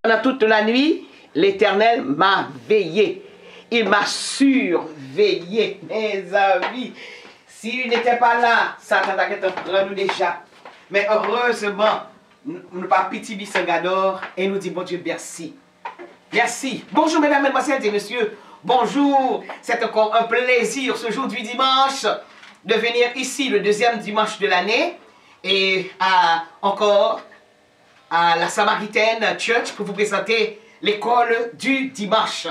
Pendant toute la nuit, l'Éternel m'a veillé. Il m'a surveillé, mes amis. S'il n'était pas là, Satan a prendre nous déjà. Mais heureusement, nous pas pitié Bissangador et nous dit bon Dieu merci. Merci. Bonjour mesdames, mesdemoiselles et messieurs. Bonjour. C'est encore un plaisir ce jour du dimanche de venir ici le deuxième dimanche de l'année et encore à la Samaritaine Church pour vous présenter l'école du dimanche.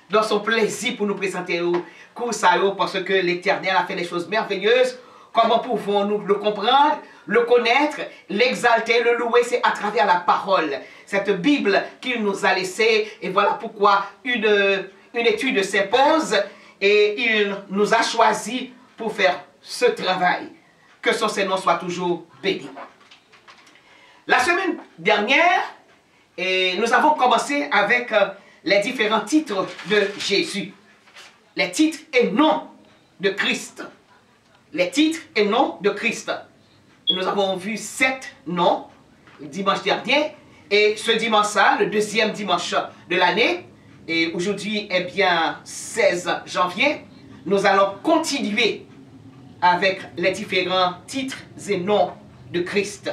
Dans son plaisir pour nous présenter au cours parce que l'Éternel a fait des choses merveilleuses. Comment pouvons-nous le comprendre, le connaître, l'exalter, le louer? C'est à travers la parole. Cette Bible qu'il nous a laissée. Et voilà pourquoi une étude s'impose. Et il nous a choisi pour faire ce travail. Que son Seigneur soit toujours béni. La semaine dernière, nous avons commencé avec les différents titres de Jésus. Les titres et noms de Christ. Les titres et noms de Christ. Nous avons vu 7 noms le dimanche dernier. Et ce dimanche-là, le deuxième dimanche de l'année, et aujourd'hui est bien 16 janvier, nous allons continuer avec les différents titres et noms de Christ.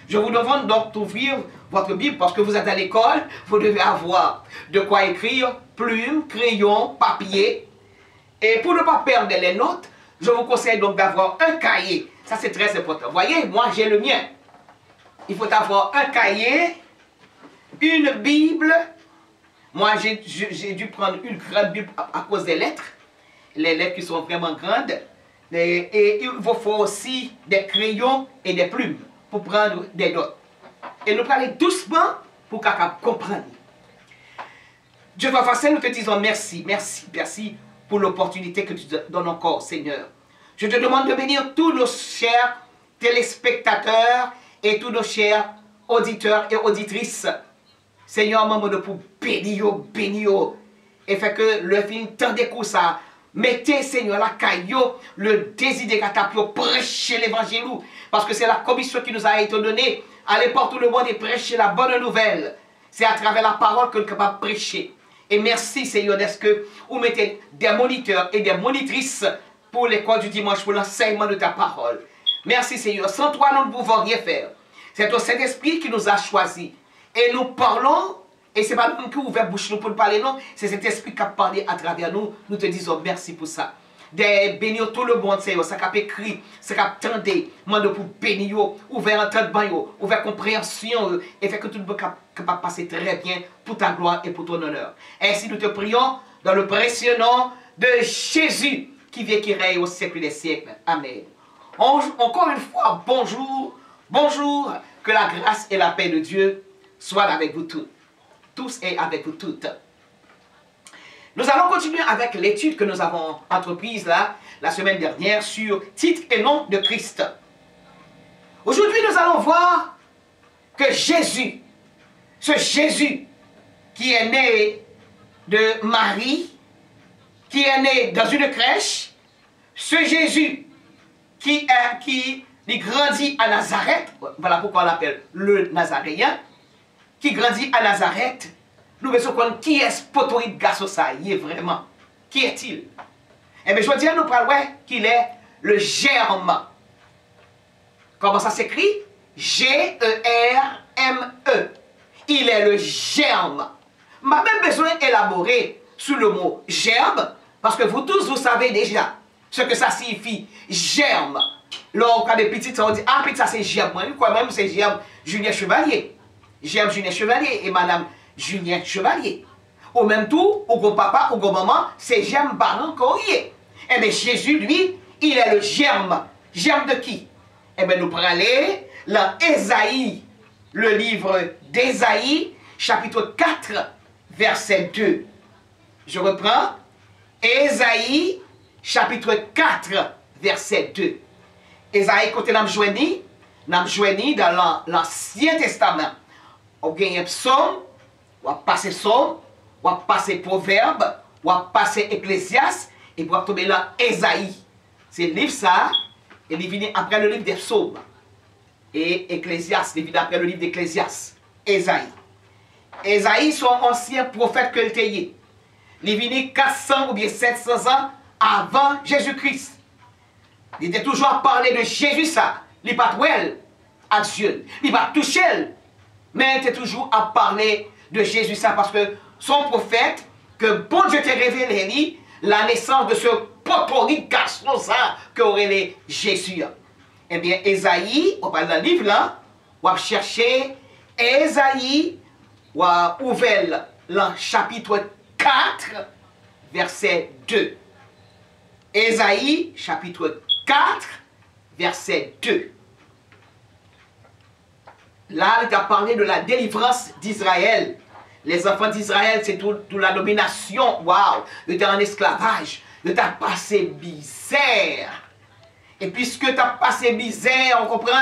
Je vous demande donc d'ouvrir votre Bible parce que vous êtes à l'école, vous devez avoir de quoi écrire, plume, crayon, papier. Et pour ne pas perdre les notes, je vous conseille donc d'avoir un cahier. Ça c'est très important. Vous voyez, moi j'ai le mien. Il faut avoir un cahier, une Bible. Moi j'ai dû prendre une grande Bible à cause des lettres. Les lettres qui sont vraiment grandes. Et il vous faut aussi des crayons et des plumes pour prendre des notes. Et nous parler doucement pour qu'on comprenne. Dieu va faire, nous te disons merci, merci, merci pour l'opportunité que tu donnes encore, Seigneur. Je te demande de bénir tous nos chers téléspectateurs et tous nos chers auditeurs et auditrices. Seigneur, maman, de pour bénir, et fait que le film tant des coups ça. Mettez, Seigneur, la caillou, le désir de pour prêcher l'évangile. Parce que c'est la commission qui nous a été donnée. Aller partout le monde et prêcher la bonne nouvelle. C'est à travers la parole que nous sommes capables de prêcher. Et merci, Seigneur, d'être que vous mettez des moniteurs et des monitrices pour l'école du dimanche, pour l'enseignement de ta parole. Merci, Seigneur. Sans toi, nous ne pouvons rien faire. C'est ton Saint-Esprit qui nous a choisis. Et nous parlons. Et ce n'est pas nous qui ouvrons la bouche pour nous parler, non. C'est cet esprit qui a parlé à travers nous. Nous te disons merci pour ça. De bénir tout le monde, Seigneur. Ça qui a écrit, ça qui a attendu. Moi, pour bénir, ouvrir entendement, ouvrir compréhension. Et faire que tout le monde capable de passer très bien pour ta gloire et pour ton honneur. Ainsi, nous te prions dans le précieux nom de Jésus qui vit et qui règne au siècle des siècles. Amen. Encore une fois, bonjour. Bonjour. Que la grâce et la paix de Dieu soient avec vous tous et avec vous toutes. Nous allons continuer avec l'étude que nous avons entreprise la semaine dernière sur titre et nom de Christ. Aujourd'hui, nous allons voir que Jésus, ce Jésus qui est né de Marie, qui est né dans une crèche, ce Jésus qui grandit à Nazareth, voilà pourquoi on l'appelle le Nazaréen, qui grandit à Nazareth, nous devons comprendre qui est ce potoïde garçon ça, il est vraiment. Qui est-il? Eh bien, je veux dire, nous parlons qu'il est le germe. Comment ça s'écrit? G-E-R-M-E. Il est le germe. Je n'ai même besoin d'élaborer sur le mot germe, parce que vous tous, vous savez déjà ce que ça signifie, germe. Lorsqu'on a des petites, on dit, ah, petit, ça c'est germe. Moi, quoi même, c'est germe Julien Chevalier. Germe Julien Chevalier et madame Julien Chevalier. Au même tout, au gros papa, au gros maman, c'est germe Baran Courrier. Eh bien, Jésus, lui, il est le germe. Germe de qui? Eh bien, nous prenons aller dans Ésaïe, le livre d'Ésaïe, chapitre 4, verset 2. Je reprends. Ésaïe, chapitre 4, verset 2. Ésaïe, côté nous joignons dans l'Ancien Testament. On gagne psaume, on va passer psaume, on va passer proverbe, on va passer Ecclésiaste, et on va tomber là Ésaïe. C'est le livre ça, et il vient après le livre des psaumes. Et Ecclésiaste, il vient après le livre d'Ecclésiaste, Ésaïe. Esaïe, son ancien prophète que le il est venu 400 ou bien 700 ans avant Jésus-Christ. Il était toujours à parler de Jésus, ça. Il n'est pas trouvé à Dieu. Il va toucher. Mais il était toujours à parler de Jésus, ça. Parce que son prophète, que bon Dieu t'a révélé, lui, la naissance de ce potpourri garçon, ça, qu'aurait les Jésus. Eh bien, Esaïe, on parle dans le livre là, on va chercher Esaïe, on va ouvrir le chapitre 4, verset 2. Esaïe, chapitre 4, verset 2. Là, il a parlé de la délivrance d'Israël. Les enfants d'Israël, c'est toute la domination. Waouh! Ils étaient en esclavage. Ils étaient passé misère. Et puisque tu as passé misère, on comprend,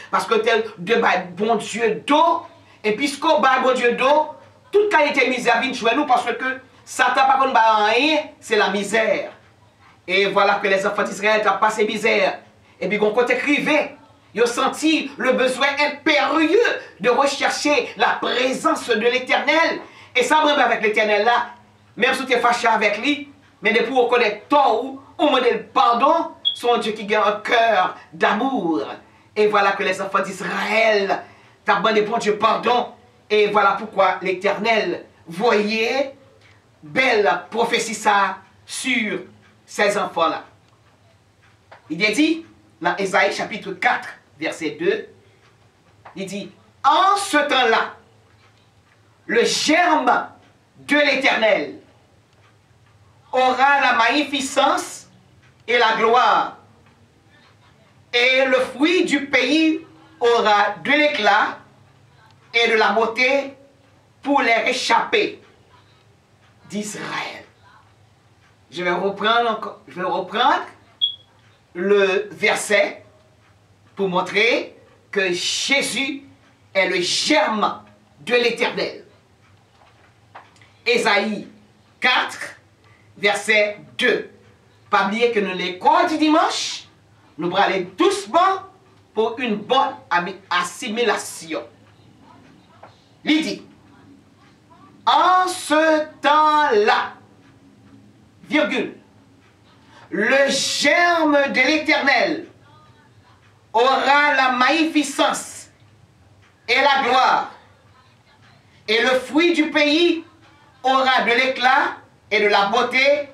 parce que tu es de bon Dieu d'eau, et puisqu'on bat bon Dieu d'eau, toute qualité misère vient jouer nous, parce que Satan, par contre, rien, c'est la misère. Et voilà que les enfants d'Israël ont passé misère. Et puis, quand on écrivait, ils ont senti le besoin impérieux de rechercher la présence de l'Éternel. Et ça, même avec l'Éternel là, même si tu es fâché avec lui, mais de pour reconnaître tort ou demander le pardon, son Dieu qui a un cœur d'amour. Et voilà que les enfants d'Israël t'ont demandé pour Dieu pardon. Et voilà pourquoi l'Éternel voyait belle prophétie ça sur ces enfants-là. Il est dit, dans Ésaïe chapitre 4, verset 2, il dit, en ce temps-là, le germe de l'Éternel aura la magnificence et la gloire, et le fruit du pays aura de l'éclat et de la beauté pour les réchappés d'Israël. Je vais reprendre le verset pour montrer que Jésus est le germe de l'Éternel. Ésaïe 4, verset 2. Pas oublier que nous l'école du dimanche, nous allons aller doucement pour une bonne assimilation. Il dit, en ce temps-là, virgule, le germe de l'Éternel aura la magnificence et la gloire, et le fruit du pays aura de l'éclat et de la beauté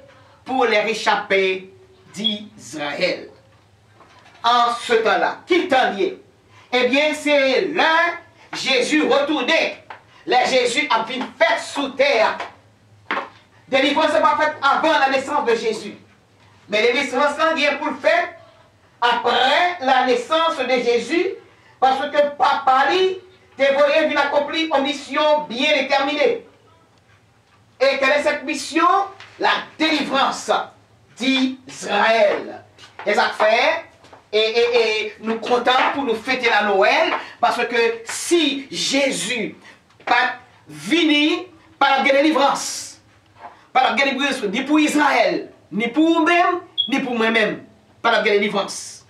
pour les réchappés d'Israël. En ce temps-là, qui temps lié? Eh bien, c'est là Jésus retourné. Là, Jésus a été fait sous terre. Délivrance n'est pas faite avant la naissance de Jésus. Mais délivrance vient pour le faire après la naissance de Jésus, parce que papa lui, devrait venir accomplir une mission bien déterminée. Et quelle est cette mission? La délivrance d'Israël. Les affaires, et nous comptons pour nous fêter la Noël, parce que si Jésus pas venu par la délivrance, par la délivrance ni pour Israël, ni pour vous-même, ni pour moi-même, par la délivrance.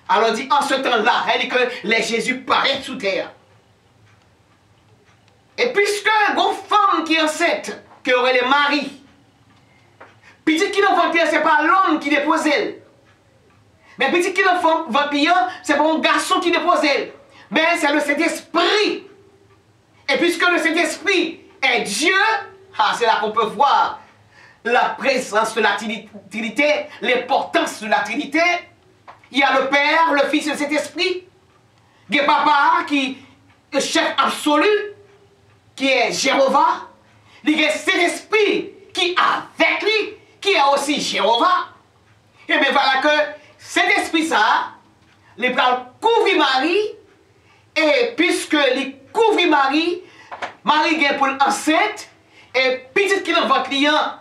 Alors dit en ce temps-là, elle dit que les Jésus paraît sous terre. Et puisque une femme qui est enceinte, qui aurait les maris, petit qui l'enfant, ce n'est pas l'homme qui dépose elle. Mais petit qui l'enfant vampire, ce n'est pas un garçon qui dépose elle. Mais c'est le Saint-Esprit. Et puisque le Saint-Esprit est Dieu, c'est là qu'on peut voir la présence de la Trinité, l'importance de la Trinité. Il y a le Père, le Fils et le Saint-Esprit. Il y a Papa qui est chef absolu, qui est Jéhovah. Il y a Saint-Esprit qui est avec lui, qui est aussi Jéhovah. Et bien voilà que cet esprit ça, il va couvrir Marie, et puisque il couvre Marie, Marie est pour l'enceinte, et petit qui dans votre client,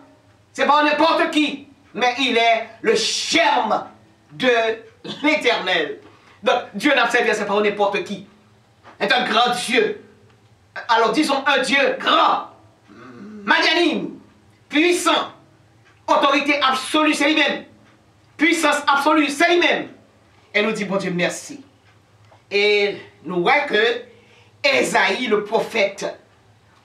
c'est pas n'importe qui, mais il est le germe de l'Éternel. Donc Dieu n'a pas c'est pas n'importe qui. C'est un grand Dieu. Alors disons un Dieu grand, magnanime, puissant, autorité absolue, c'est lui-même. Puissance absolue, c'est lui-même. Et nous dit, bon Dieu, merci. Et nous voyons que Ésaïe, le prophète,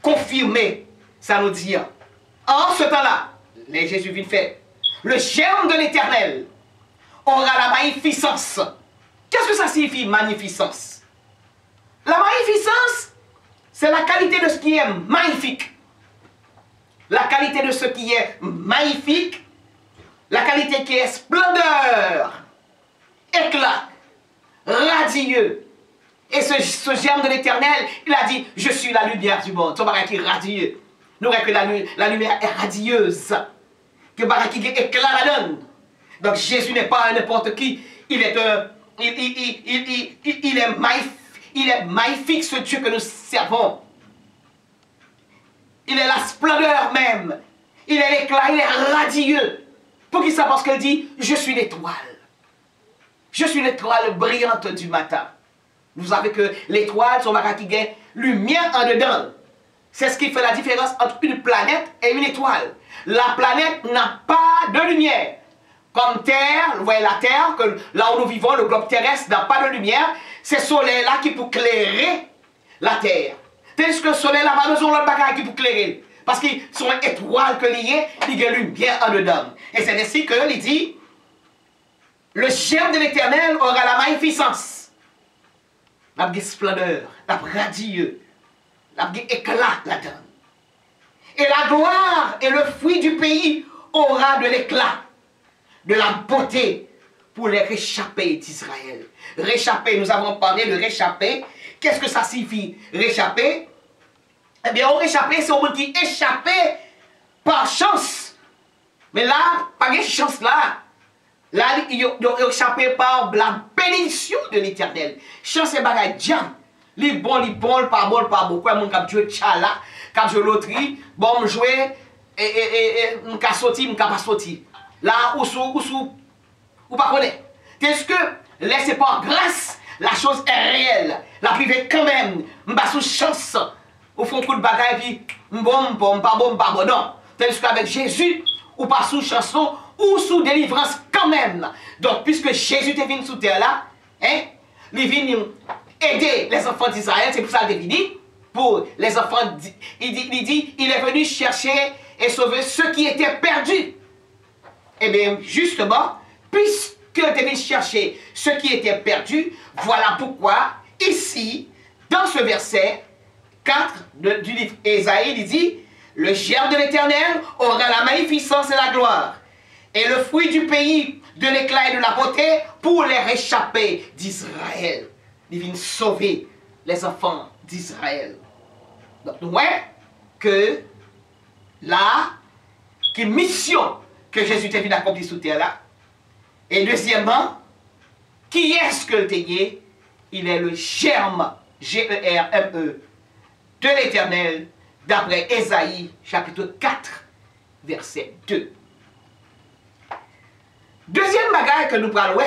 confirmer. Ça nous dit, en ce temps-là, les Jésus vient faire, le germe de l'Éternel aura la magnificence. Qu'est-ce que ça signifie, magnificence? La magnificence, c'est la qualité de ce qui est magnifique. La qualité de ce qui est magnifique, la qualité qui est splendeur, éclat, radieux. Et ce germe de l'Éternel, il a dit, je suis la lumière du monde. Son bagage qui est radieux. Nous voyons que la lumière est radieuse. Que bagage qui est éclat la donne. Donc Jésus n'est pas n'importe qui. Il est magnifique ce Dieu que nous servons. Il est la splendeur même. Il est l'éclat, il est radieux. Pour qui ça? Parce qu'elle dit, je suis l'étoile. Je suis l'étoile brillante du matin. Vous savez que l'étoile, son bagage qui a lumière en dedans. C'est ce qui fait la différence entre une planète et une étoile. La planète n'a pas de lumière. Comme Terre, vous voyez la Terre, que là où nous vivons, le globe terrestre n'a pas de lumière. C'est le soleil là qui peut éclairer la Terre. Tandis que le soleil là n'a pas besoin de bagage qui peut éclairer. Parce qu'ils sont étoiles que liées, il y a lumière en dedans. Et c'est ainsi qu'il dit, le germe de l'Éternel aura la magnificence. La splendeur, la radieux, la éclat là-dedans. Et la gloire et le fruit du pays aura de l'éclat, de la beauté pour les réchappés d'Israël. Réchappés, nous avons parlé de réchappés. Qu'est-ce que ça signifie, réchappé? Eh bien, au réchappé, c'est au monde qui échappait par chance. Mais là, pas de chance là. Là, il a échappé par la bénédiction de l'Éternel. Chance et bagay diam. Les bons, pas bon, pas bon. Quoi, mon cap joué tchala, cap joué loterie, bon, joué, et m'ka sorti, m'ka pas sorti. Là, ou pas connaît. Qu'est-ce que, laissez pas grâce, la chose est réelle. La privée quand même, m'ba sous chance. Au fond, coup de bagay, puis, pas bon, non. Tandis qu'avec Jésus, ou pas sous chanson, ou sous délivrance quand même. Donc, puisque Jésus est venu sous terre là, hein, il est venu aider les enfants d'Israël, c'est pour ça qu'il est venu, pour les enfants, il dit, il est venu chercher et sauver ceux qui étaient perdus. Eh bien, justement, puisque il est venu chercher ceux qui étaient perdus, voilà pourquoi, ici, dans ce verset 4 du livre Ésaïe, il dit, le germe de l'Éternel aura la magnificence et la gloire, et le fruit du pays, de l'éclat et de la beauté, pour les réchappés d'Israël. Il vient sauver les enfants d'Israël. Donc, nous voyons que là, quelle mission que Jésus est venu accomplir sous terre là. Et deuxièmement, qui est-ce que le Ténier? Il est le germe, G-E-R-M-E, de l'Éternel, d'après Ésaïe, chapitre 4, verset 2. Deuxième bagaille que nous parlons,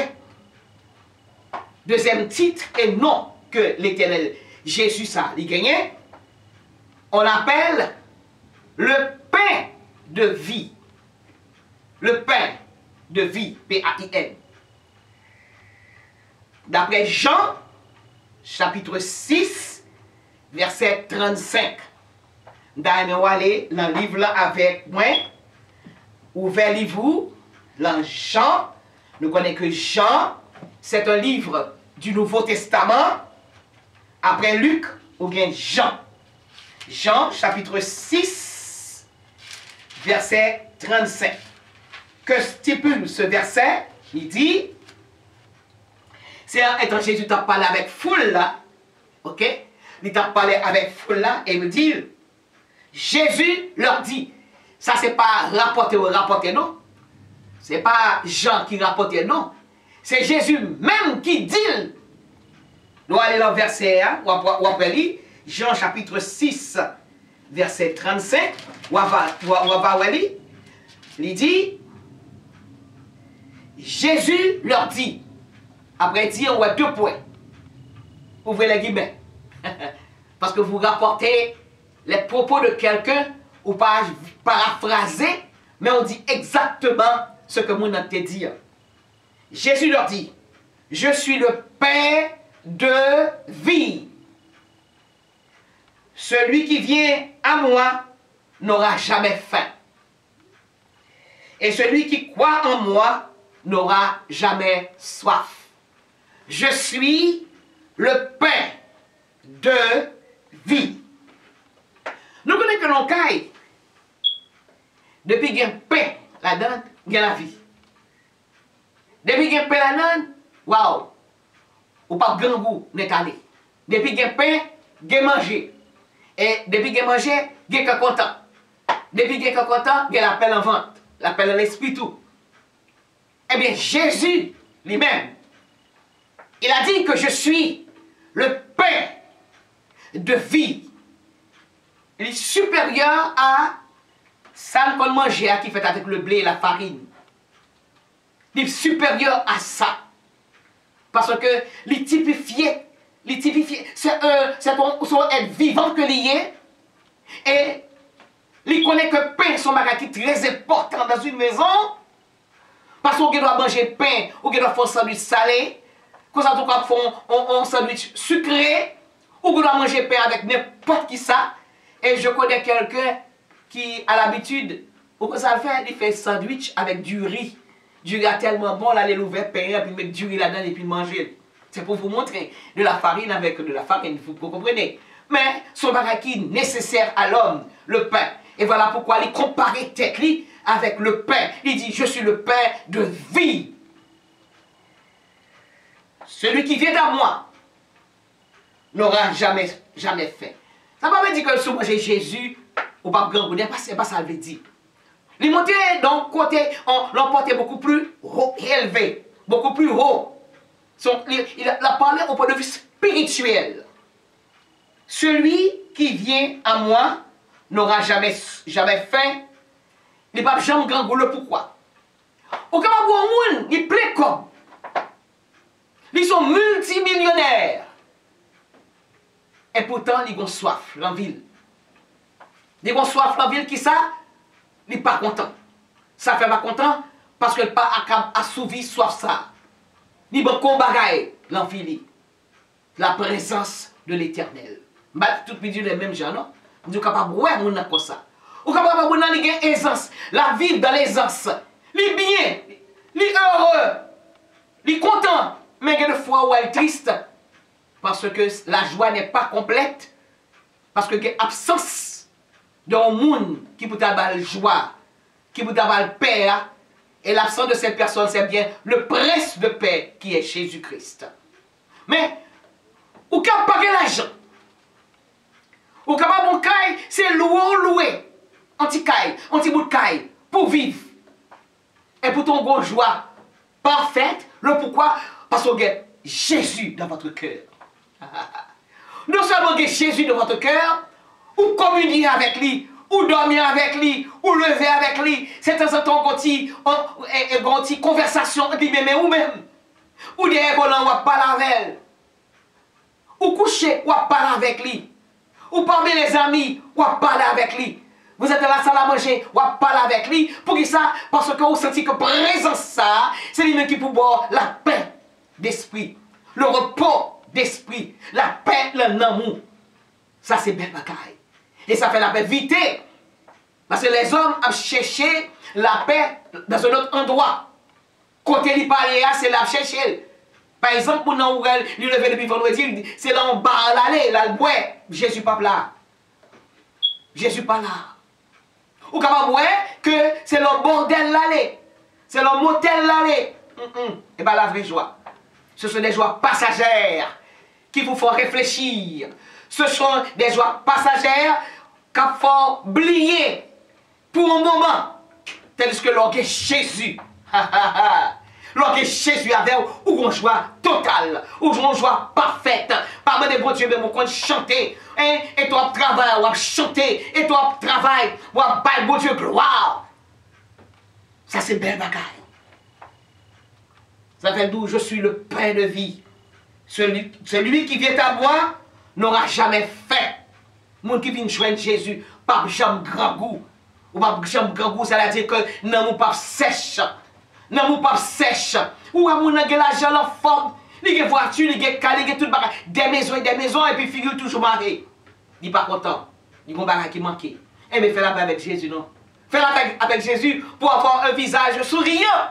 deuxième titre et nom que l'Éternel Jésus ça il gagnait, on l'appelle le pain de vie. Le pain de vie, P-A-I-N. D'après Jean, chapitre 6, verset 35. Nous aller dans le livre là avec moi, ouvert livre, dans Jean, nous connaissons que Jean, c'est un livre du Nouveau Testament, après Luc, ou bien Jean. Jean, chapitre 6, verset 35. Que stipule ce verset? Il dit, c'est étant Jésus t'a parlé avec foule là, ok? Il t'a parlé avec foule là, et il dit, Jésus leur dit, ça c'est pas rapporté non? C'est pas Jean qui rapportait, non. C'est Jésus même qui dit. Nous allons dans le verset 1, ou après lire, Jean chapitre 6, verset 35, ou après lire, il dit, Jésus leur dit, après dire, on a 2 points. Ouvrez les guillemets. Parce que vous rapportez les propos de quelqu'un, ou pas paraphraser, mais on dit exactement ce que mon a te dit. Jésus leur dit, je suis le pain de vie. celui qui vient à moi n'aura jamais faim. Et celui qui croit en moi n'aura jamais soif. Je suis le pain de vie. Nous connaissons que l'on caille. Depuis qu'il y a un pain là-dedans, il y a la vie. Depuis qu'il y a un pain là-dedans, waouh, ou pas grand goût, n'est allé. Depuis qu'il y a un pain, il y a manger. Et depuis qu'il y a mangé, il y a content. Depuis qu'il y a content, il y a l'appel en vente, l'appel en l'esprit tout. Eh bien, Jésus lui-même, il a dit que je suis le pain de vie. Il est supérieur à ça qu'on mangeait, qui fait avec le blé et la farine. Il est supérieur à ça. Parce que les typifiés, c'est son être vivant que lié. Et il connaît que pain, son bagage très important dans une maison. Parce qu'on doit manger pain, ou qu'on doit faire un sandwich salé, qu'on doit faire un sandwich sucré, ou qu'on doit manger pain avec n'importe qui ça. Et je connais quelqu'un qui a l'habitude, ou que ça le fait, il fait sandwich avec du riz. Du riz tellement bon, là, il ouvre pain, puis mettre du riz là-dedans et puis manger. C'est pour vous montrer de la farine avec de la farine, vous comprenez. Mais son bagage qui est nécessaire à l'homme, le pain. Et voilà pourquoi il compare tête avec le pain. Il dit, je suis le pain de vie. Celui qui vient à moi n'aura jamais faim. Ça ne veut pas dire que si vous mangez Jésus, ou pas grand goût, c'est pas ça le veut dire. Il montait donc côté, l'emportait beaucoup plus haut, élevé, beaucoup plus haut. Il a parlé au point de vue spirituel. Celui qui vient à moi n'aura jamais faim. Il n'a pas jamais grand goût. Pourquoi? Au cas où monde, il plaît comme. Ils sont multimillionnaires. Et pourtant, ils ont soif dans la ville. Ils ont soif dans la ville qui ça? Ils ne sont pas contents. Ça fait pas content parce que pas assouvi soif ça. Ils ont combattu dans la ville. La présence de l'Éternel. Tout le monde les mêmes gens, non? Nous sommes capables de voir mon comme ça. Nous sommes capables de voir l'aisance, la vie dans l'aisance. Les bien, les heureux, les contents. Mais il y a des fois où elle est triste. Parce que la joie n'est pas complète. Parce que il y a absence d'un monde qui peut avoir la joie, qui peut avoir le paix. Et l'absence de cette personne, c'est bien le prince de paix qui est Jésus-Christ. Mais, ou quand pas l'argent, ou quand pas mon caille, c'est louer, anti-caille, anti-bout de caille, pour vivre. Et pour ton gros joie parfaite, le pourquoi? Parce qu'il y a Jésus dans votre cœur. Non seulement il y a Jésus dans votre cœur, ou communier avec lui, ou dormir avec lui, ou lever avec lui. C'est un certain une conversation entre lui-même et vous-même. Ou derrière volant, ou parler avec elle. Ou coucher, ou parler avec lui. Ou parmi les amis, ou parler avec lui. Vous êtes dans la salle à manger, ou parler avec lui. Pour qui ça? Parce que vous sentez que présence ça, c'est lui-même qui peut boire la paix d'esprit, le repos d'esprit, la paix, l'amour. Ça, c'est belle bagaille. Et ça fait la paix vite. Parce que les hommes ont cherché la paix dans un autre endroit. Côté li parle, c'est là chercher. Par exemple, pour nous, il lever depuis vendredi, c'est là en bas l'aller, là le bois. Jésus pas là. Jésus pas là. Ou capable voir que c'est le bordel l'aller. C'est le motel l'aller. Et bien la vraie joie. Ce sont des joies passagères qui vous font réfléchir. Ce sont des joies passagères qui font oublier pour un moment. Tel que l'orgue Jésus. L'orgue Jésus avait une joie totale, une joie parfaite. Parmi des bons dieux, mais on chanter. Et toi, travail, ou chanter. Et toi, travail, ou bailler bon Dieu gloire. Ça, c'est belle bagaille. Ça fait d'où je suis le pain de vie. Celui qui vient à moi n'aura jamais faim. Moun qui vient joindre Jésus, pas jamais grand goût. Ou pas jamais grand goût, ça veut dire que non, mon pas sèche. Non, mon pas sèche. Ou à mon a l'argent, la forme. Il y a voiture, il y a calé, il y a tout le bagage. Des maisons, et puis figure toujours marié. il n'est pas content. Il y a un bagage qui manquait. Eh bien, fais la paix avec Jésus, non? Fais la paix avec Jésus pour avoir un visage souriant.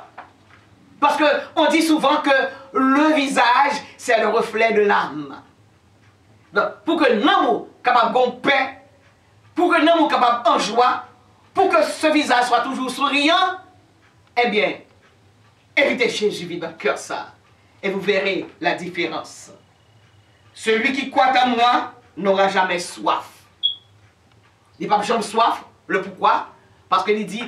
Parce qu'on dit souvent que le visage, c'est le reflet de l'âme. Donc, pour que l'amour capable de paix, pour que l'amour capable en joie, pour que ce visage soit toujours souriant, eh bien, invitez Jésus vivre dans le cœur ça. Et vous verrez la différence. Celui qui croit en moi n'aura jamais soif. Il n'a pas jamais soif. Le pourquoi? Parce qu'il dit,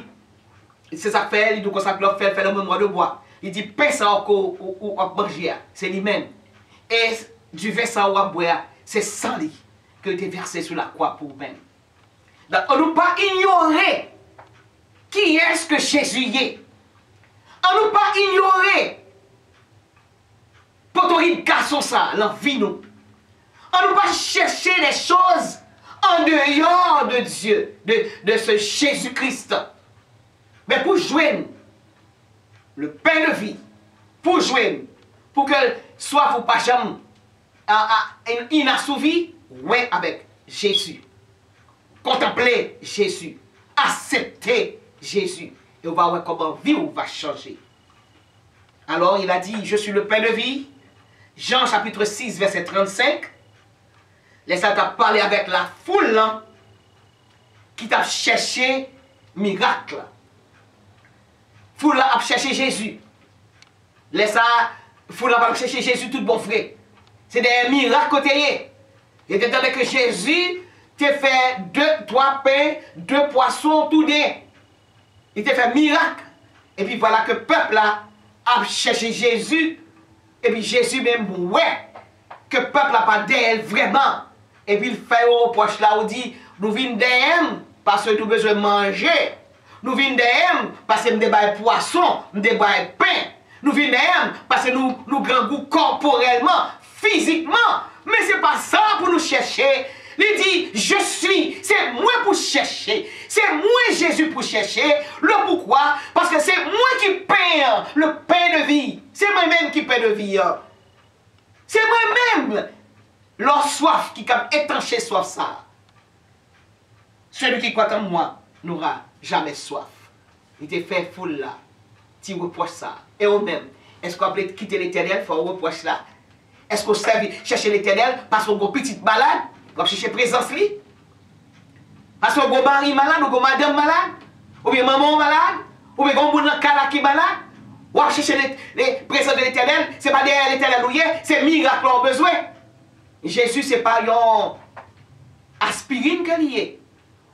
c'est ça fait, il dit que ça fait le mémoire de bois. Il dit, pain ça ou manger, c'est lui-même. Et du vin ça ou à boire, c'est sang lui que tu es versé sur la croix pour même. Donc, on ne peut pas ignorer qui est-ce que Jésus est. On ne peut pas ignorer pour ton garçon ça, l'envie nous. On ne peut pas chercher les choses en dehors de Dieu, de ce Jésus-Christ. Mais pour joindre le pain de vie, pour joindre, pour que soit vous pas jamais inassouvi, ouais, avec Jésus. Contempler Jésus. Accepter Jésus. Et on va voir comment vie va changer. Alors il a dit, je suis le pain de vie. Jean chapitre 6, verset 35. Laissez-moi parler avec la foule qui t'a cherché miracle. Foule a cherché Jésus. Laissez-moi foule a cherché Jésus tout bon frère. C'est des miracles côté. Et étant donné que Jésus t'a fait 3 pains, 2 poissons, tout des. Il t'a fait miracle. Et puis voilà que le peuple a cherché Jésus. Et puis Jésus même, ouais, que le peuple n'a pas d'elle vraiment. Et puis il fait au poche là, où dit, nous venons d'elle parce que nous avons besoin de manger. Nous venons d'elle parce que nous avons poisson, nous avons pain. Nous venons d'elle parce que nous avons goût corporellement, physiquement. Mais ce n'est pas ça pour nous chercher. Il dit, je suis, c'est moi pour chercher. C'est moi Jésus pour chercher. Le pourquoi? Parce que c'est moi qui paye le pain de vie. C'est moi-même qui paye de vie. C'est moi-même. Leur soif qui a étanché soif ça. Celui qui croit en moi n'aura jamais soif. Il te fait foule là. Tu reproches ça. Et au même, est-ce qu'on peut quitter l'éternel? Il faut reprocher là. Est-ce qu'on cherche l'éternel parce qu'on a une petite malade? On va chercher présence li. Parce qu'on a un mari malade, ou une madame malade, ou bien maman malade, ou bien un monde qui est malade. On va chercher les présences de l'éternel. Ce n'est pas derrière l'éternel, c'est miracle qu'on a besoin. Jésus, ce n'est pas une aspirine qu'il y a.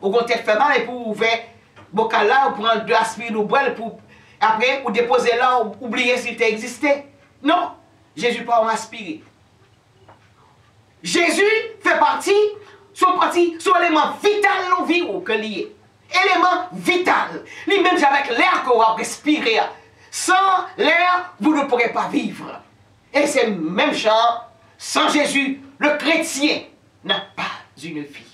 Ou qu'on tête fait mal et pour ouvrir bocal là, ou prendre 2 aspirines ou boire pour après, ou déposer là, ou oublier s'il existait. Non, Jésus pas en aspiré. Jésus fait partie, son élément vital dans la vie que lié. Élément vital. Lui-même avec l'air qu'on va respirer. Sans l'air, vous ne pourrez pas vivre. Et c'est le même genre, sans Jésus, le chrétien n'a pas une vie.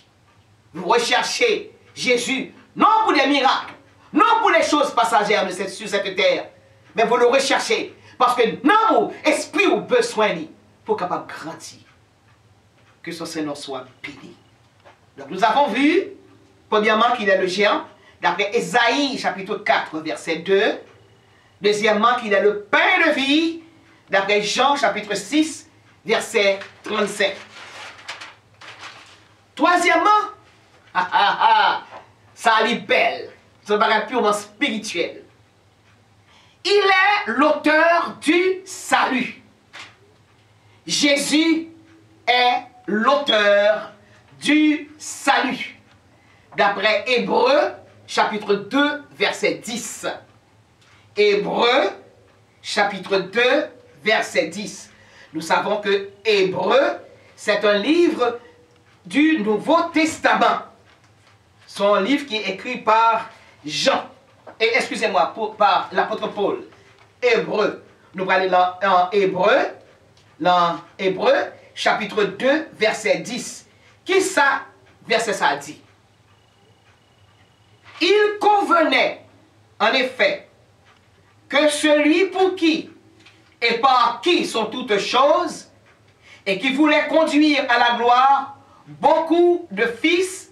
Vous recherchez Jésus, non pour des miracles, non pour les choses passagères sur cette terre, mais vous le recherchez parce que non, esprit ou besoin pour capable grandir. Que son Seigneur soit béni. Donc nous avons vu, premièrement, qu'il est le géant, d'après Ésaïe chapitre 4, verset 2. Deuxièmement, qu'il est le pain de vie, d'après Jean chapitre 6, verset 35. Troisièmement, ça a belle, ça paraît purement spirituel. Il est l'auteur du salut. Jésus est l'auteur du salut. D'après Hébreux, chapitre 2, verset 10. Hébreux, chapitre 2, verset 10. Nous savons que Hébreux, c'est un livre du Nouveau Testament. C'est un livre qui est écrit par Jean. Et excusez-moi, par l'apôtre Paul. Hébreux. Nous allons aller dans Hébreux, chapitre 2, verset 10. Qui ça, verset ça dit? Il convenait, en effet, que celui pour qui et par qui sont toutes choses, et qui voulait conduire à la gloire, beaucoup de fils,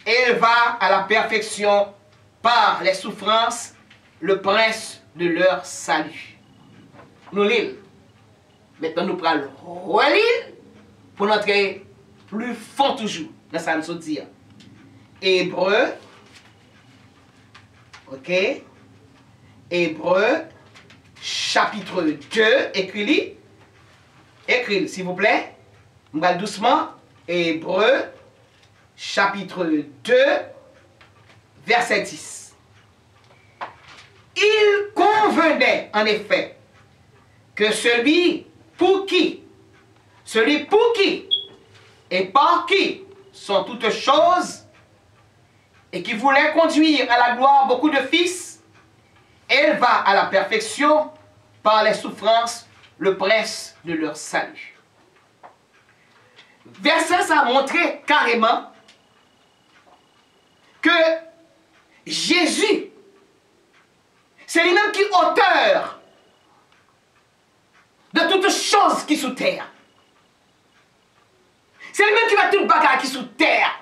éleva à la perfection par les souffrances le prince de leur salut. Nous lisons. Maintenant, nous prenons relire pour entrer plus fort toujours dans ça nous dire. Hébreu, ok? Hébreu, chapitre 2, écris-le. Écris-le, s'il vous plaît. On va doucement. Hébreu, chapitre 2, verset 10. Il convenait, en effet, que celui pour qui et par qui sont toutes choses, et qui voulait conduire à la gloire beaucoup de fils, éleva à la perfection par les souffrances le prince de leur salut. Verset, ça a montré carrément que Jésus, c'est lui-même qui est auteur de toutes choses qui sont sous terre. C'est lui-même qui va tout le bagage qui est sous terre.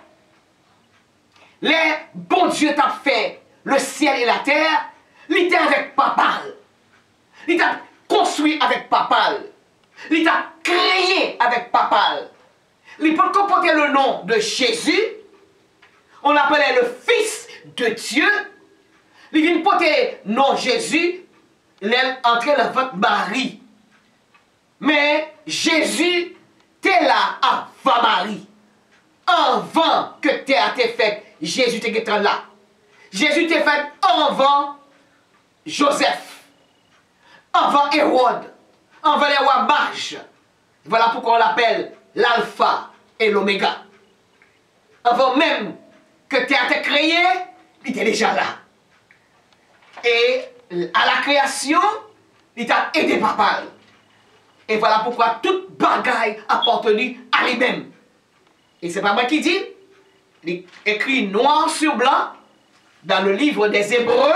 Les bons Dieu t'a fait le ciel et la terre, il était avec papa. Il t'a construit avec papa. Il t'a créé avec papa. Il peut comporter le nom de Jésus. On l'appelait le Fils de Dieu. Il vient porter le nom Jésus. Il est entré dans votre Marie. Mais Jésus t'es là avant Marie. Avant que terre t'ait fait, Jésus t'est là. Jésus t'est fait avant Joseph, avant Hérode, avant les rois mages. Voilà pourquoi on l'appelle l'alpha et l'oméga. Avant même que terre t'ait créé, il était déjà là. Et à la création, il t'a aidé papa. Et voilà pourquoi toute bagaille appartenue à lui-même. Et c'est pas moi qui dis, il écrit noir sur blanc dans le livre des Hébreux,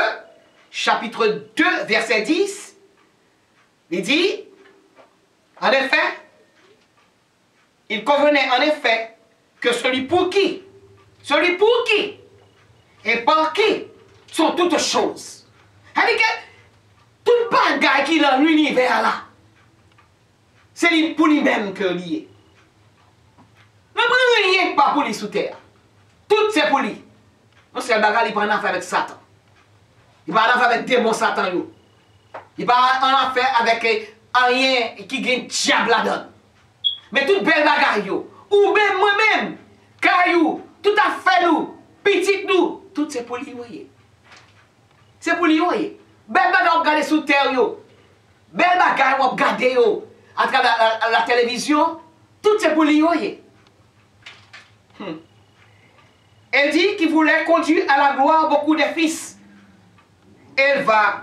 chapitre 2, verset 10. Il dit, en effet, il convenait en effet que celui pour qui et par qui sont toutes choses. C'est-à-dire que toute bagaille qui est dans l'univers là, c'est pour lui-même que lié. Ne prenez rien pas pour lui sous terre. Tout c'est pour lui. Non, c'est le bagage, il prend en affaire avec Satan. Il prend en affaire avec démon Satan. Il prend en affaire avec rien qui gagne diable là-dedans. Mais toute belle bagaille, ou même moi-même, caillou, tout à fait nous, petit nous, tout c'est pour lui, voyez. C'est pour lui, voyez. Belle bagaille, on regarde sous terre, belle bagaille, on regarde, à travers la télévision, tout c'est pour lui, voyez. Elle dit qu'il voulait conduire à la gloire beaucoup de fils. Elle va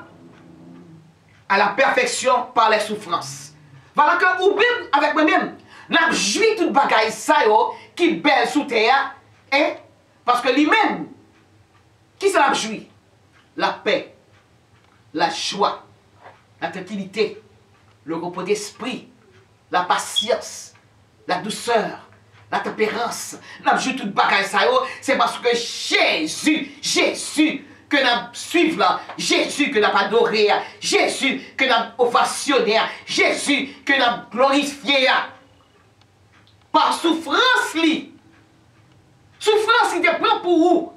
à la perfection par les souffrances. Voilà que, ou bien avec moi-même, n'a joui toute bagaille ça yo, qui belle sous terre, et parce que lui-même, qui ça l'a joui? La paix, la joie, la tranquillité, le repos d'esprit, la patience, la douceur, la tempérance, n'a joué toute bagaille ça yo, c'est parce que Jésus, que nous suivons là, Jésus que nous adoré, Jésus que nous ovationné, Jésus que nous glorifié. Par souffrance li. Souffrance il te prend pour où?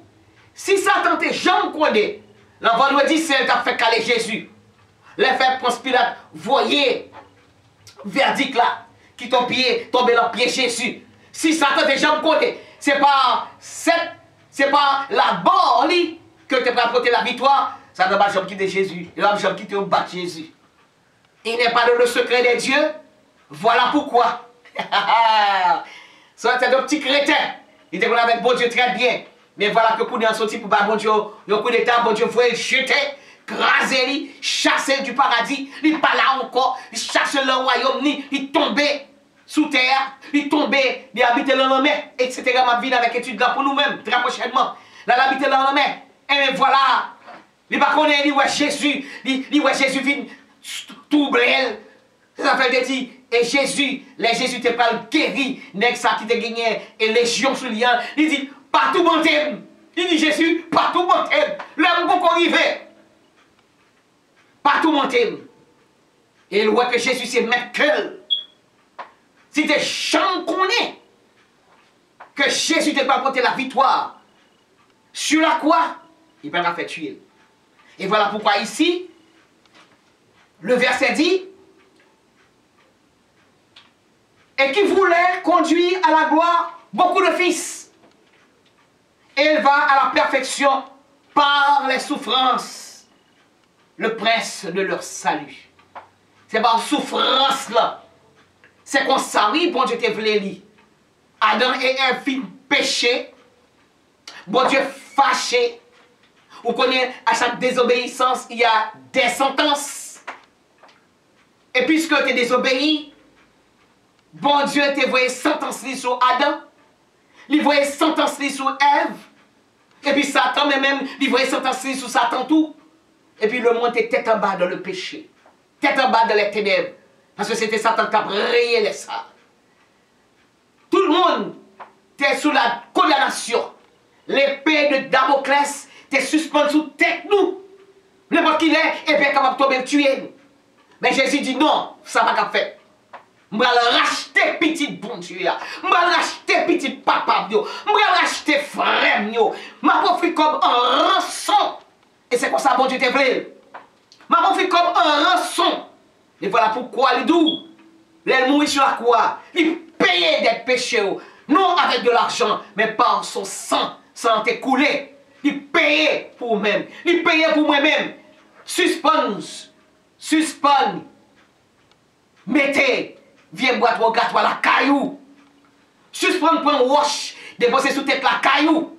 Si Satan te jamais connaît, le vendredi c'est elle t'a fait caler Jésus. Les fait Ponce Pilate, voyez, verdict là, qui tombe dans le pied Jésus. Si Satan te jamais connaît, c'est pas la barre li que te prend porter la victoire, ça ne va jamais quitter Jésus. Il va jamais quitter au bas de Jésus. Il n'est pas dans le secret des dieux. Voilà pourquoi. Ça c'est un petit crétin. Il était avec bon Dieu très bien. Mais voilà que pour nous en sortir pour bon Dieu, le coup d'état, bon Dieu, il faut le jeter, craser, chasser du paradis. Il n'est pas là encore. Il chasse le royaume, il tombait sous terre, il tombait, il habitait dans la mer, etc. Ma vie avec étude là pour nous-mêmes, très prochainement. Là, il habitait dans la mer. Et voilà. Il va connaître, il voit Jésus. Il voit Jésus vient tout blanc. Ça fait dire et Jésus, les Jésus te parle guéri, nèg ça qui te gagné et légion sous lien, il dit partout bon thème. Il dit Jésus, partout bon thème. L'homme beaucoup arrivé. Partout mon thème. Et il voit que Jésus c'est maître que si des gens connaissent que Jésus t'a pas porté la victoire sur la croix, il peut la faire tuer. Et voilà pourquoi ici, le verset dit, et qui voulait conduire à la gloire beaucoup de fils. Et il va à la perfection par les souffrances, le prince de leur salut. C'est par souffrance là. C'est qu'on s'arrive, bon Dieu te voulait lui. Adam et Ève fit péché. Bon Dieu fâché. Vous connaissez, à chaque désobéissance, il y a des sentences. Et puisque tu es désobéi, bon Dieu te voyé sentence sur Adam. Il voyait sentence sur Ève. Et puis Satan même, il voyait sentence sur Satan tout. Et puis le monde était tête en bas dans le péché. Tête en bas dans les ténèbres. Parce que c'était Satan qui a rayé ça. Tout le monde était sous la condamnation. L'épée de Damoclès était suspendue sous tête nous. N'importe qui est, et bien capable de tomber le tuer. Mais Jésus dit non, ça va pas faire. Je vais racheter petit bon Dieu. Je vais racheter petit papa. Je vais racheter frère. Je vais profiter comme un rançon. Et c'est comme ça bon Dieu te plaît. Je vais profiter comme un rançon. Et voilà pourquoi il dit, il mourit sur la croix, il payait des péchés, non avec de l'argent, mais par son sang, sans t'écouler. Il payait pour moi-même, il payait pour moi-même. Suspend, mettez, viens boire ton gâteau à la caillou. Suspend, prends roche, déposer sous tête la caillou.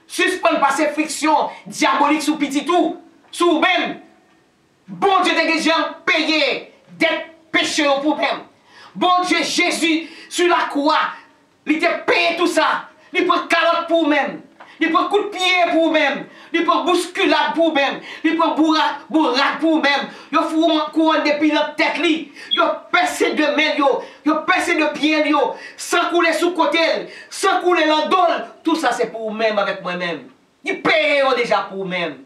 Suspend, passer friction diabolique sous petit tout, sous vous-même. Bon Dieu des gens payé des péchés pour même. Bon Dieu Jésus sur la croix, il t'a payé tout ça. Il prend carotte pour même. Il prend coup de pied pour même. Il prend bousculade pour même. Il prend bourrade pour même. Il fout un couronne depuis la tête. Il percé de main, il percé de pied, sans couler sous côté, sans couler dans le tout ça c'est pour même avec moi-même. Il paye déjà pour même.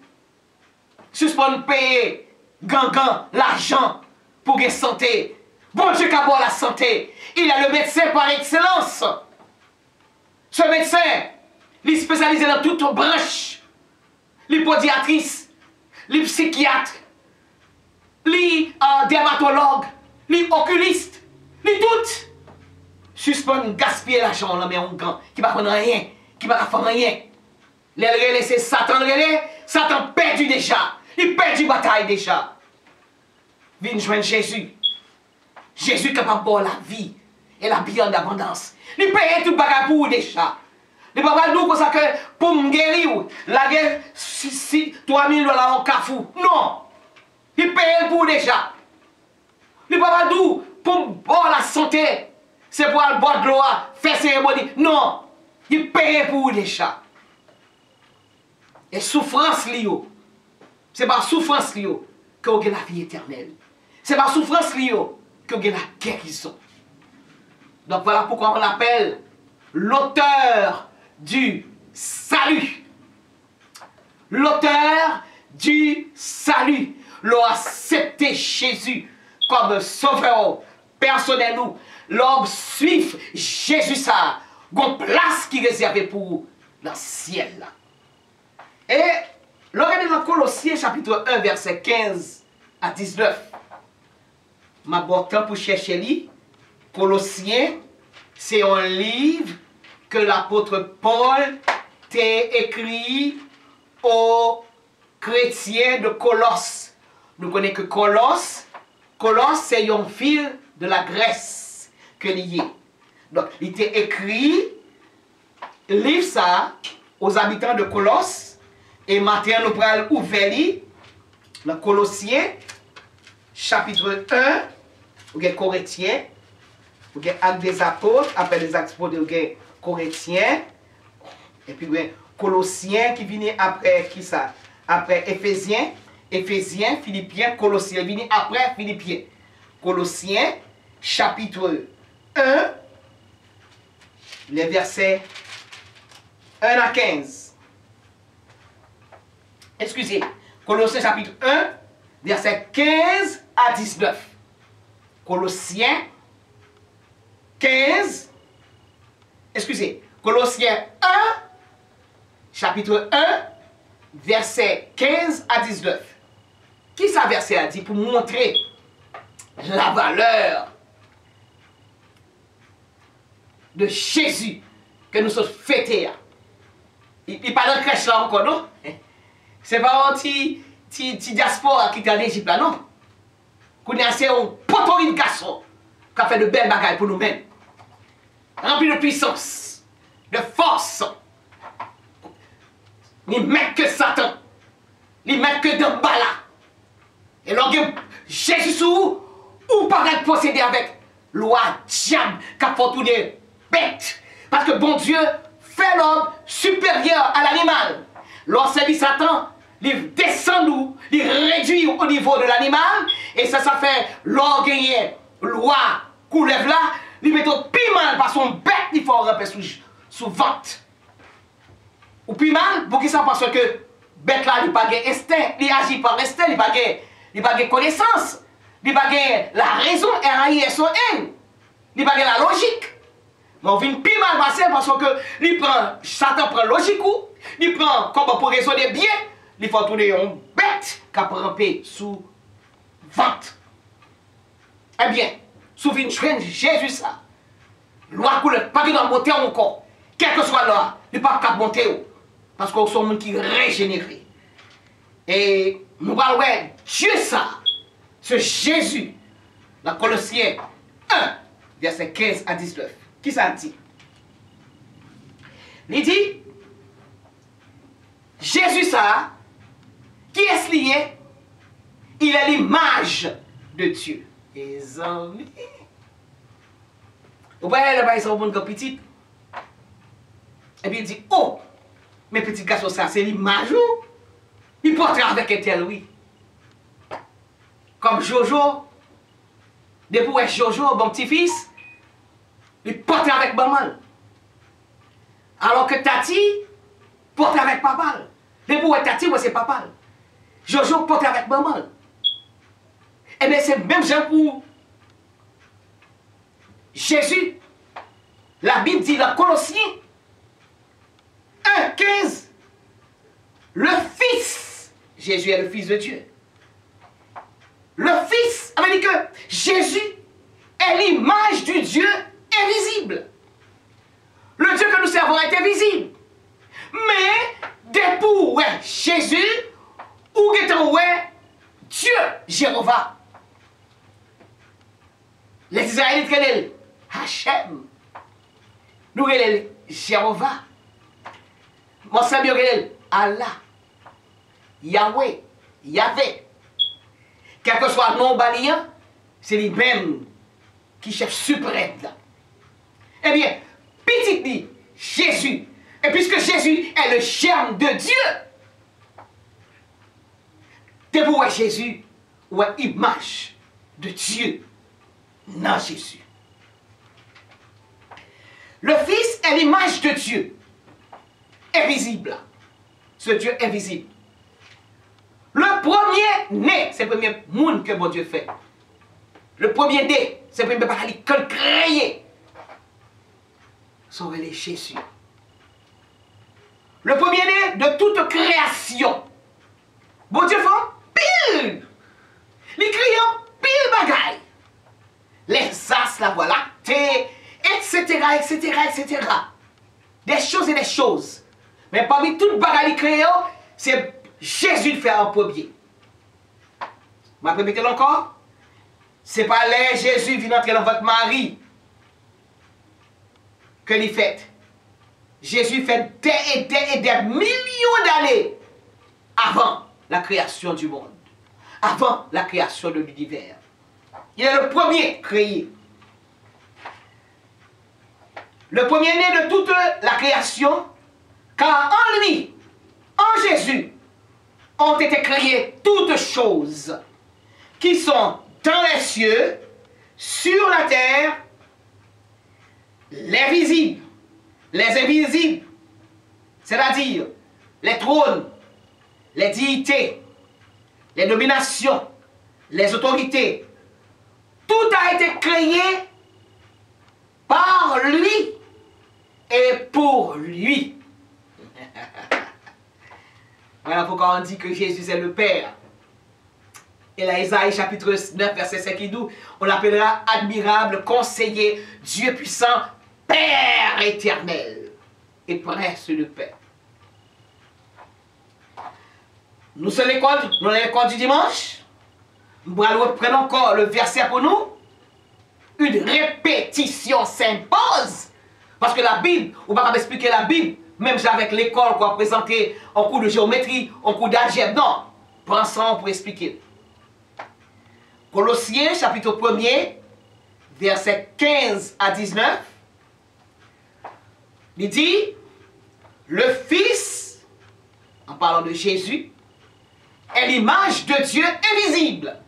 Suspend payer. Gangan, l'argent pour gagner santé. Bon Dieu qui a la santé. Il a le médecin par excellence. Ce médecin, il est spécialisé dans toutes branches. Les podiatrices, les psychiatres, les dermatologues, les oculistes, les toutes. Suspend gaspiller l'argent là, mais on grand, qui ne va prendre rien, qui ne va faire rien. Les relais, c'est Satan, Satan perdu déjà. Il perd du bataille déjà. Viens joindre Jésus. Jésus capable de la vie et la vie en abondance. Il paye tout bagage pour déjà. Il ne peut pas nous comme ça que pour me guérir, la guerre, si 3000 $ en cafou. Non. Il paye pour déjà. Il ne peut pas nous pour me la santé. C'est pour aller boire de l'eau, faire cérémonie. Non. Il paye pour déjà. Et souffrance liée. C'est par souffrance liée que vous avez la vie éternelle. C'est par souffrance liée que vous avez la guérison. Donc voilà pourquoi on l'appelle l'auteur du salut. L'auteur du salut. L'on accepté Jésus comme sauveur personnel. L'homme suit Jésus ça. Une place qui est réservée pour vous dans le ciel. Et regardez dans Colossiens chapitre 1 verset 15 à 19. Ma bon temps pour chercher lui. Colossiens, c'est un livre que l'apôtre Paul t'a écrit aux chrétiens de Colosse. Nous connaissons que Colosse, c'est une ville de la Grèce que lié. Donc, il t'a écrit livre ça aux habitants de Colosse. Et maintenant, nous allons ouvrir le Colossiens, chapitre 1, ou bien Corinthiens, ou bien Actes des Apôtres, après les Actes des Apôtres, Corinthiens, et puis Colossiens qui vient après qui ça? Après Éphésiens, Philippiens, Colossiens, vient après Philippiens. Colossiens, chapitre 1, les versets 1 à 15. Excusez, Colossiens chapitre 1, versets 15 à 19. Colossiens 15, excusez, Colossiens 1, chapitre 1, versets 15 à 19. Qui ça verset a dit pour montrer la valeur de Jésus que nous sommes fêtés. Il parle de crèche là encore, non? C'est pas un petit diaspora qui est en Égypte là, non? Qu'on a assez un poteau de garçon qui a fait de belles bagailles pour nous-mêmes. Rempli de puissance, de force. Ni mettre que Satan, ni mettre que de bala. Et donc, Jésus sous ou pas être possédé avec loi diable qui a fait tourner bête. Parce que bon Dieu fait l'homme supérieur à l'animal. Lorsque dit Satan, il descend nous, il réduit au niveau de l'animal, et ça fait l'homme gagner loi coulève là, il met au plus mal par son bête, il faut repérer sous vente. Ou plus mal, pour qui ça parce que bête là, il n'a pas d'instinct, il agit par instinct, il n'a pas de connaissance, il n'a pas la raison, R-A-I-S-O-N, il n'a pas la logique. Mais on vient plus mal passer parce que Satan prend logique ou, il prend comme pour raisonner bien, il faut tourner une bête qui a rampé sous vente. Eh bien, sous une chaîne, Jésus ça. Loi couleur, pas que dans le monter encore. Quel que soit là, il n'est pas capable de monter. Parce qu'on sont monde qui régénéré. Et nous parlons Dieu ça, ce Jésus, dans Colossiens 1, verset 15 à 19. Qui ça dit? Il dit, Jésus ça, qui est lié? Il est l'image de Dieu. Les amis. Vous voyez là-bas, ils sont bons comme petit. Et puis il dit, oh, mes petits garçons, ça c'est l'image. Il porte avec un tel, oui. Comme Jojo, depuis Jojo, mon petit-fils, il porte avec maman. Alors que Tati porte avec papa. Depuis Tati, moi c'est papa. Jojo porte avec maman. Eh bien, c'est même genre pour Jésus. La Bible dit dans Colossiens 1, 15, le Fils, Jésus est le Fils de Dieu. Le Fils, on dit que Jésus est l'image du Dieu invisible. Le Dieu que nous servons est invisible. Mais, depuis ouais, Jésus, ou ouais, Dieu, Jéhovah. Les Israélites, quel est Hachem. Nous, quel est Jéhovah. Mon Seigneur, quel est Allah. Yahweh, Yahvé. Quel que soit le nom balayant, c'est lui-même qui chef suprême là. Eh bien, petit dit Jésus. Et puisque Jésus est le germe de Dieu, c'est pour Jésus ou une image de Dieu dans Jésus. Le Fils est l'image de Dieu, invisible. Ce Dieu invisible. Le premier-né, c'est le premier monde que mon Dieu fait. Le premier-né, c'est le premier parali qu'il créé. Sauver les Jésus. Le premier-né de toute création. Bon Dieu fait pile. Les créants pile bagaille. Les as, la voie lactée, etc., etc., etc. Des choses et des choses. Mais parmi toutes bagaille les créants, c'est Jésus le fait en premier. Ma permettez-le encore? C'est pas là Jésus vient entrer dans votre mari que l'il fait. Jésus fait des millions d'années avant la création du monde, avant la création de l'univers. Il est le premier créé. Le premier-né de toute la création, car en lui, en Jésus, ont été créées toutes choses qui sont dans les cieux, sur la terre, les visibles, les invisibles, c'est-à-dire les trônes, les dignités, les dominations, les autorités, tout a été créé par lui et pour lui. Voilà pourquoi on dit que Jésus est le Père. Et là, Isaïe chapitre 9, verset 5, il dit, on l'appellera admirable, conseiller, Dieu puissant, Père éternel et prince de paix. Nous sommes l'école du dimanche. Nous allons reprendre encore le verset pour nous. Une répétition s'impose. Parce que la Bible, on ne va pas expliquer la Bible, même avec l'école qu'on a présenté en cours de géométrie, en cours d'algèbre. Non, prends ça pour expliquer. Colossiens, chapitre 1er, versets 15 à 19. Il dit, le Fils, en parlant de Jésus, est l'image de Dieu invisible.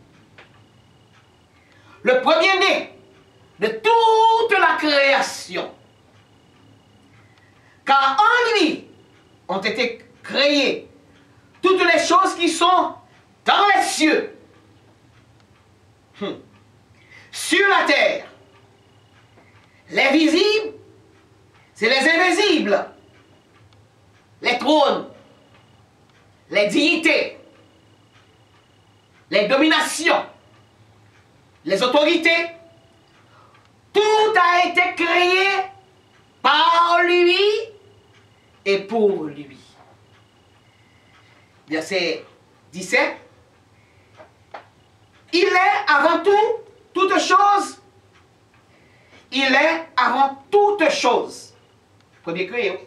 Le premier-né de toute la création. Car en lui ont été créées toutes les choses qui sont dans les cieux, sur la terre. Les visibles, c'est les invisibles. Les trônes, les dignités, les dominations, les autorités, tout a été créé par lui et pour lui. Verset 17. Il est avant tout, toute chose. Il est avant toute chose. Premier créé, oui.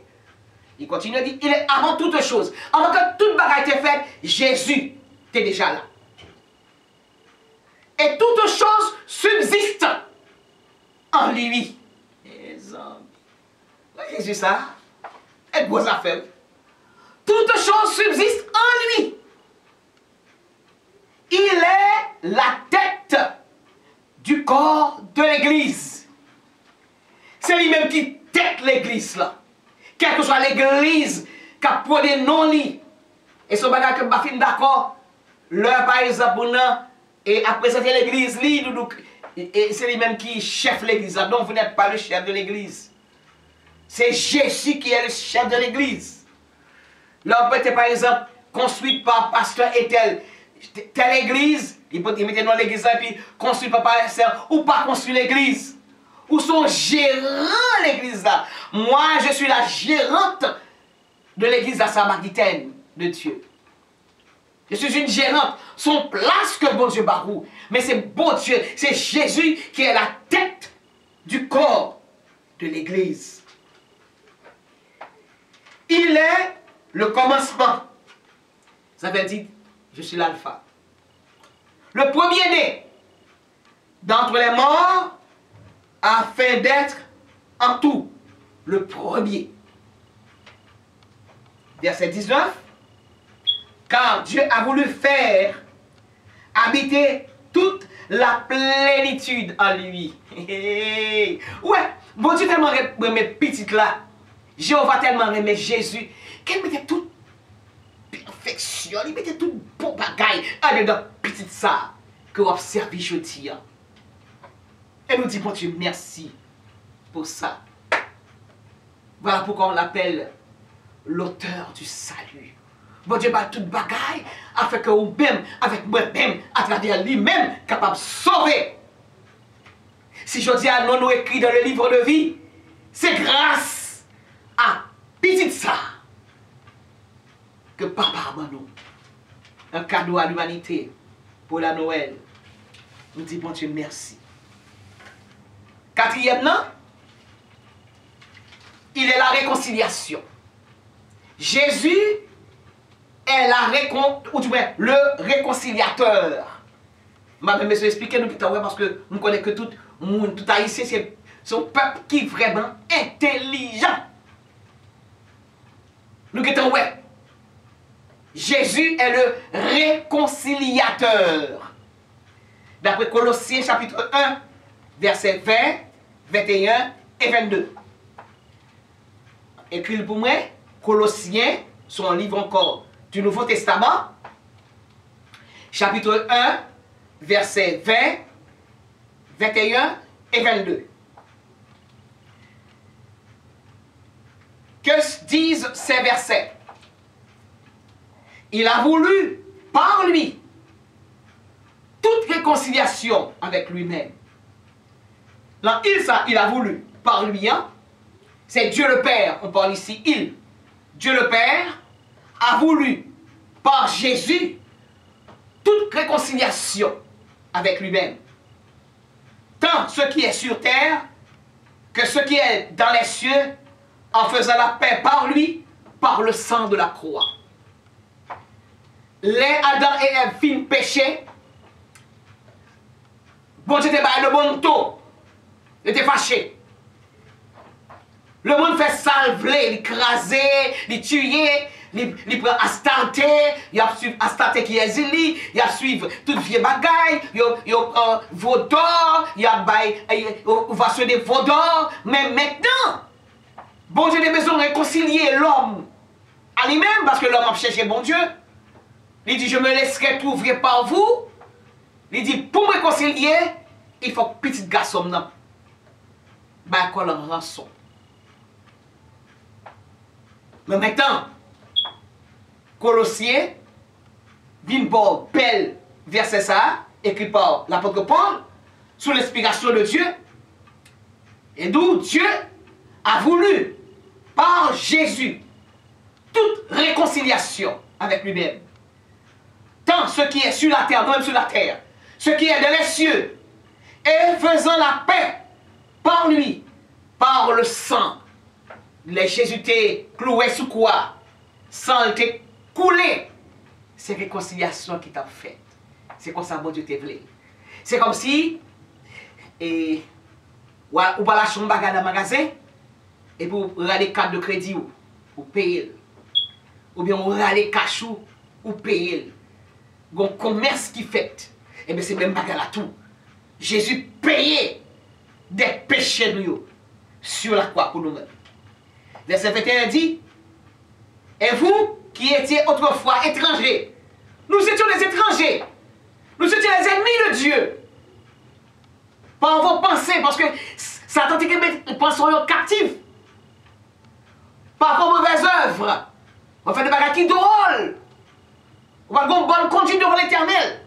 Il continue à dire, il est avant toute chose. Avant que toute bagarre était faite, Jésus était déjà là. Et toute chose subsiste en lui. Les hommes. Jésus, ça, est grosse affaire. Toute chose subsiste en lui. Il est la tête du corps de l'Église. C'est lui-même qui tête l'Église là. Quelle que soit l'Église qui a pris non li. Et ce bagage que je suis d'accord, leur par exemple, et après c'était l'Église, et c'est lui-même qui chef l'Église. Donc vous n'êtes pas le chef de l'Église. C'est Jésus qui est le chef de l'Église. Là, peut-être par exemple, construite par pasteur et telle église, il mettait dans l'église et puis construit par pasteur, ou pas construit l'église. Ou sont gérants l'église là. Moi, je suis la gérante de l'église à Samaritaine de Dieu. Je suis une gérante. Son place que bon Dieu barou. Mais c'est bon Dieu. C'est Jésus qui est la tête du corps de l'église. Il est le commencement. Ça veut dire, je suis l'alpha. Le premier-né d'entre les morts, afin d'être en tout le premier. Verset 19. Car Dieu a voulu faire habiter toute la plénitude en lui. Ouais, bon Dieu tellement aimé petite là. Jéhovah tellement aimé Jésus qu'elle mettait toute perfection, il mettait tout bon bagaille en dedans petite ça que vous observez jeudi. Et nous dit bon Dieu merci pour ça. Voilà pourquoi on l'appelle l'auteur du salut. Bon Dieu bat toute bagaille afin que vous-même, avec moi-même, à travers lui-même, capable de sauver. Si je dis à non nous écrit dans le livre de vie, c'est grâce à petit ça que papa m'a nous un cadeau à l'humanité pour la Noël. Nous dit bon Dieu merci. Quatrième nom, il est la réconciliation. Jésus est le réconciliateur. Je vais expliquer nous parce que nous connaissons que tout le monde, tout haïtien, c'est un peuple qui est vraiment intelligent. Nous sommes ouais. Jésus est le réconciliateur. D'après Colossiens chapitre 1, versets 20, 21 et 22. Écrit pour moi, Colossiens, son livre encore du Nouveau Testament, chapitre 1, versets 20, 21 et 22. Que disent ces versets? Il a voulu, par lui, toute réconciliation avec lui-même. Là, il a voulu, par lui, hein? C'est Dieu le Père, on parle ici, il. Dieu le Père a voulu, par Jésus, toute réconciliation avec lui-même. Tant ce qui est sur terre, que ce qui est dans les cieux, en faisant la paix par lui, par le sang de la croix. Les Adam et Ève fin péché, bon Dieu était le bon taux, il était fâché. Le monde fait salver, l'écraser, les tuer, il prend Astarté, il a suivre Astarté qui est Zélie, il a suivre toute vieille bagaille, il prend Vaudor, il va se des Vaudor, mais maintenant, bon Dieu a besoin de réconcilier l'homme à lui-même, parce que l'homme a cherché bon Dieu. Il dit, je me laisserai trouver par vous. Il dit, pour me réconcilier, il faut que petit garçon non. Ben, quoi, l'homme rançon. Mais maintenant, Colossiens, vient pour bel verset ça, écrit par l'apôtre Paul, sous l'inspiration de Dieu, et d'où Dieu a voulu, par Jésus, toute réconciliation avec lui-même. Tant ce qui est sur la terre, nous-mêmes sur la terre, ce qui est dans les cieux, et faisant la paix par lui, par le sang. Les Jésus t'est cloué sous quoi? Sang t'est coulé. C'est réconciliation qui t'a fait. C'est comme ça, bon Dieu t'est voulu. C'est comme si, ou pas la chambre dans le magasin, et pour regarder carte de crédit ou payer. Ou bien on regarder cachou ou payer. Un commerce qui fait. Et bien c'est même bagarre à tout. Jésus payait des péchés nous sur la croix pour nous-mêmes. Verset 21 dit, et vous qui étiez autrefois étrangers, nous étions des étrangers, nous étions les ennemis de Dieu. Par vos pensées, parce que Satan dit que nous pensons captifs. Par vos mauvaises œuvres, on fait des bagages qui drôles. On va avoir une bonne conduite devant l'Éternel.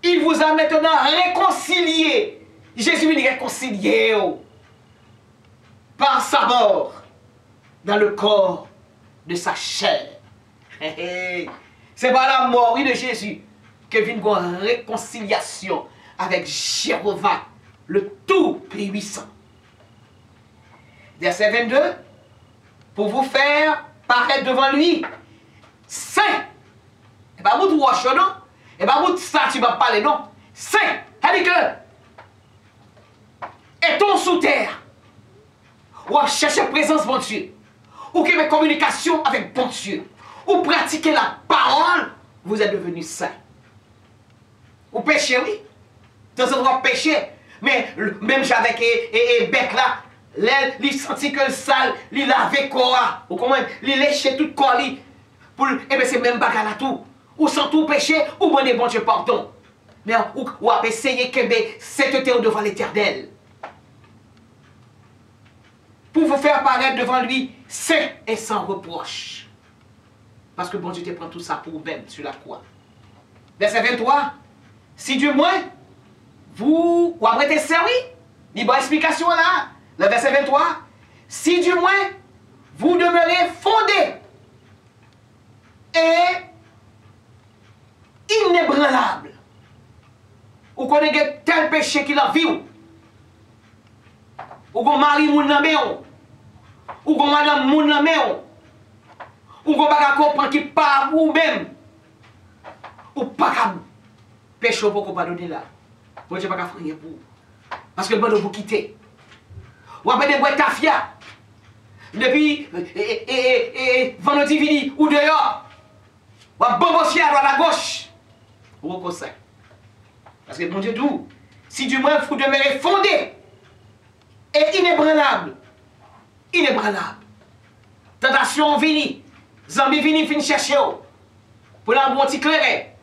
Il vous a maintenant réconcilié. Jésus est réconcilié par sa mort dans le corps de sa chair. C'est par la mort de Jésus que vient une réconciliation avec Jéhovah, le Tout-Puissant. Verset 22, pour vous faire paraître devant lui saint. Et pas vous de roche, non? Et pas vous de statue, va parler, non? Saint. C'est-à-dire que, est-on sous terre? Ou à chercher présence bon Dieu? Ou qui met communication avec bon Dieu? Ou pratiquer la parole, vous êtes devenu saint. Ou péché, oui. Dans un endroit péché. Mais même avec et bec là, il sentit que le sale, il lavait quoi? Ou comment? Il léchait tout corps. Et bien c'est même bagarre là tout. Ou sans tout péché, ou bon bon Dieu pardon. Mais ou à essayer que cette terre devant l'Éternel. Pour vous faire paraître devant lui, saint et sans reproche. Parce que bon Dieu te prend tout ça pour vous-même sur la croix. Verset 23. Si du moins, vous, ou après t'es servi, il y a une explication là, le verset 23. Si du moins, vous demeurez fondés et inébranlable. Ou connaissez tel péché qui l'a vu. Ou qu'on marie moun nan men. Ou qu'on madame moun nan men. Ou qu'on pas comprendre qui pas ou même. Ou pas péché pour qu'on pardonner là. Bon Dieu pas faire rien pour. Parce que le bon vous quitter. Ou après des boîtes tafia. Depuis vendredi vini ou dehors. Ou à bon à droite à gauche. Ou au conseil. Parce que mon Dieu d'où? si du moins vous demeurez fondés et inébranlables. Inébranlables. Tentation vini. Zambie vini fin chercher. Pour la bon petit clairet.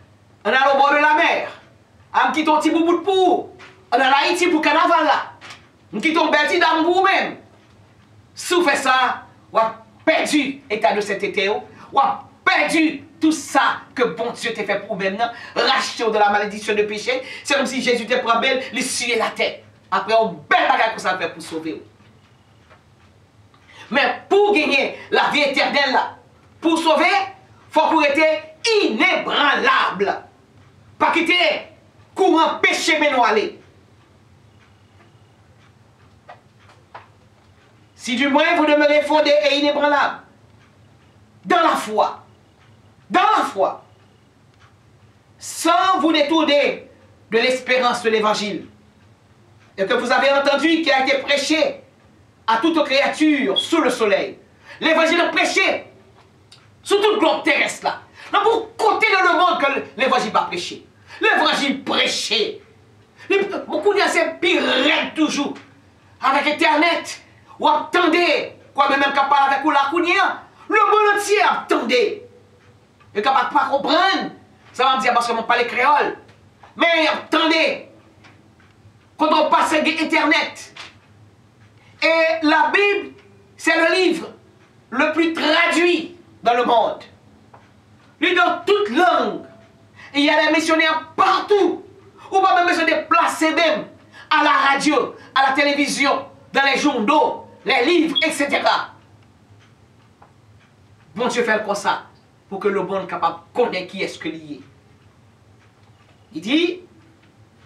On a au bord de la mer. On quitte un petit bout de pour. On a l'Haïti pour carnaval là. On quitte un bel petit dame pour même. Si vous faites ça, vous avez perdu l'état de cet été. Vous avez perdu tout ça que bon Dieu t'a fait pour vous-même. Racheté de la malédiction de péché. C'est comme si Jésus te prend belle, lui suer la tête. Après, on bel bagage que ça fait pour sauver vous. Mais pour gagner la vie éternelle là, pour sauver, il faut que vous soyez inébranlable. Pas quitter courant péché mais nous aller. Si du moins vous demeurez fondé et inébranlable, dans la foi, sans vous détourner de l'espérance de l'évangile, et que vous avez entendu qui a été prêché à toute créature sous le soleil. L'évangile est prêché sur toute globe terrestre là. Non, pour compter dans le monde que l'évangile va prêcher. L'évangile prêché. Beaucoup de gens c'est pire toujours. Avec Internet, ou attendez, quoi même capable avec ou la kounia, le monde entier attendez. Et capable pas comprendre. Ça va me dire parce que je parle créole. Mais attendez. Quand on passe avec Internet, et la Bible, c'est le livre le plus traduit dans le monde. Lui, dans toute langue, il y a des missionnaires partout. Ou pas même besoin de déplacer même à la radio, à la télévision, dans les journaux, les livres, etc. Bon Dieu fait comme ça, pour que le monde capable de connaître qui est-ce que lié. Il dit,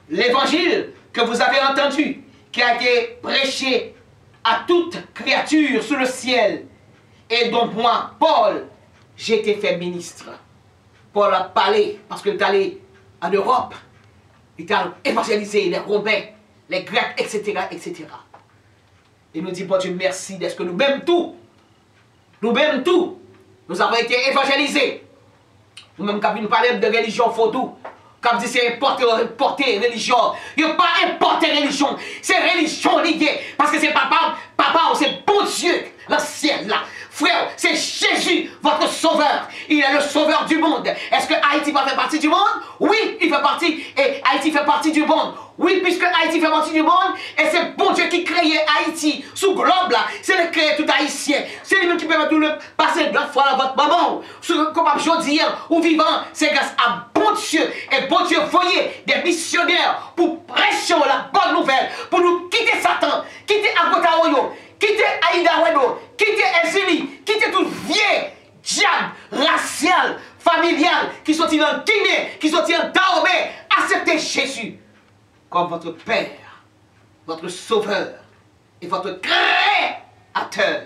l'évangile que vous avez entendu, qui a été prêché à toute créature sous le ciel, et dont moi, Paul, j'ai été fait ministre. Paul a parlé, parce qu'il est allé en Europe, il a évangélisé les Romains, les Grecs, etc., etc. Et nous dit, bon Dieu, merci d'être que nous-mêmes tout, nous avons été évangélisés. Nous-mêmes, quand nous parlons de religion photo, comme dit c'est importer religion. Il n'y a pas importer religion. C'est religion liée. Parce que c'est papa, c'est bon Dieu, le ciel là. Frère, c'est Jésus, votre sauveur. Il est le sauveur du monde. Est-ce que Haïti va faire partie du monde? Oui, il fait partie. Et Haïti fait partie du monde. Oui, puisque Haïti fait partie du monde, et c'est bon Dieu qui créait Haïti, sous globe là, c'est le créé tout haïtien. C'est lui-même qui permet tout le passer 2 fois à votre maman. Comme je dis, ou vivant, c'est grâce à bon Dieu. Et bon Dieu, voyez des missionnaires pour prêcher la bonne nouvelle, pour nous quitter Satan, quitter Agotaoyo, quitter Aïda Weno, quitter Ezili, quitter tout vieux diable racial, familial, qui sont dans le Guinée, qui sont dans Dahomey, accepter Jésus comme votre Père, votre Sauveur et votre Créateur.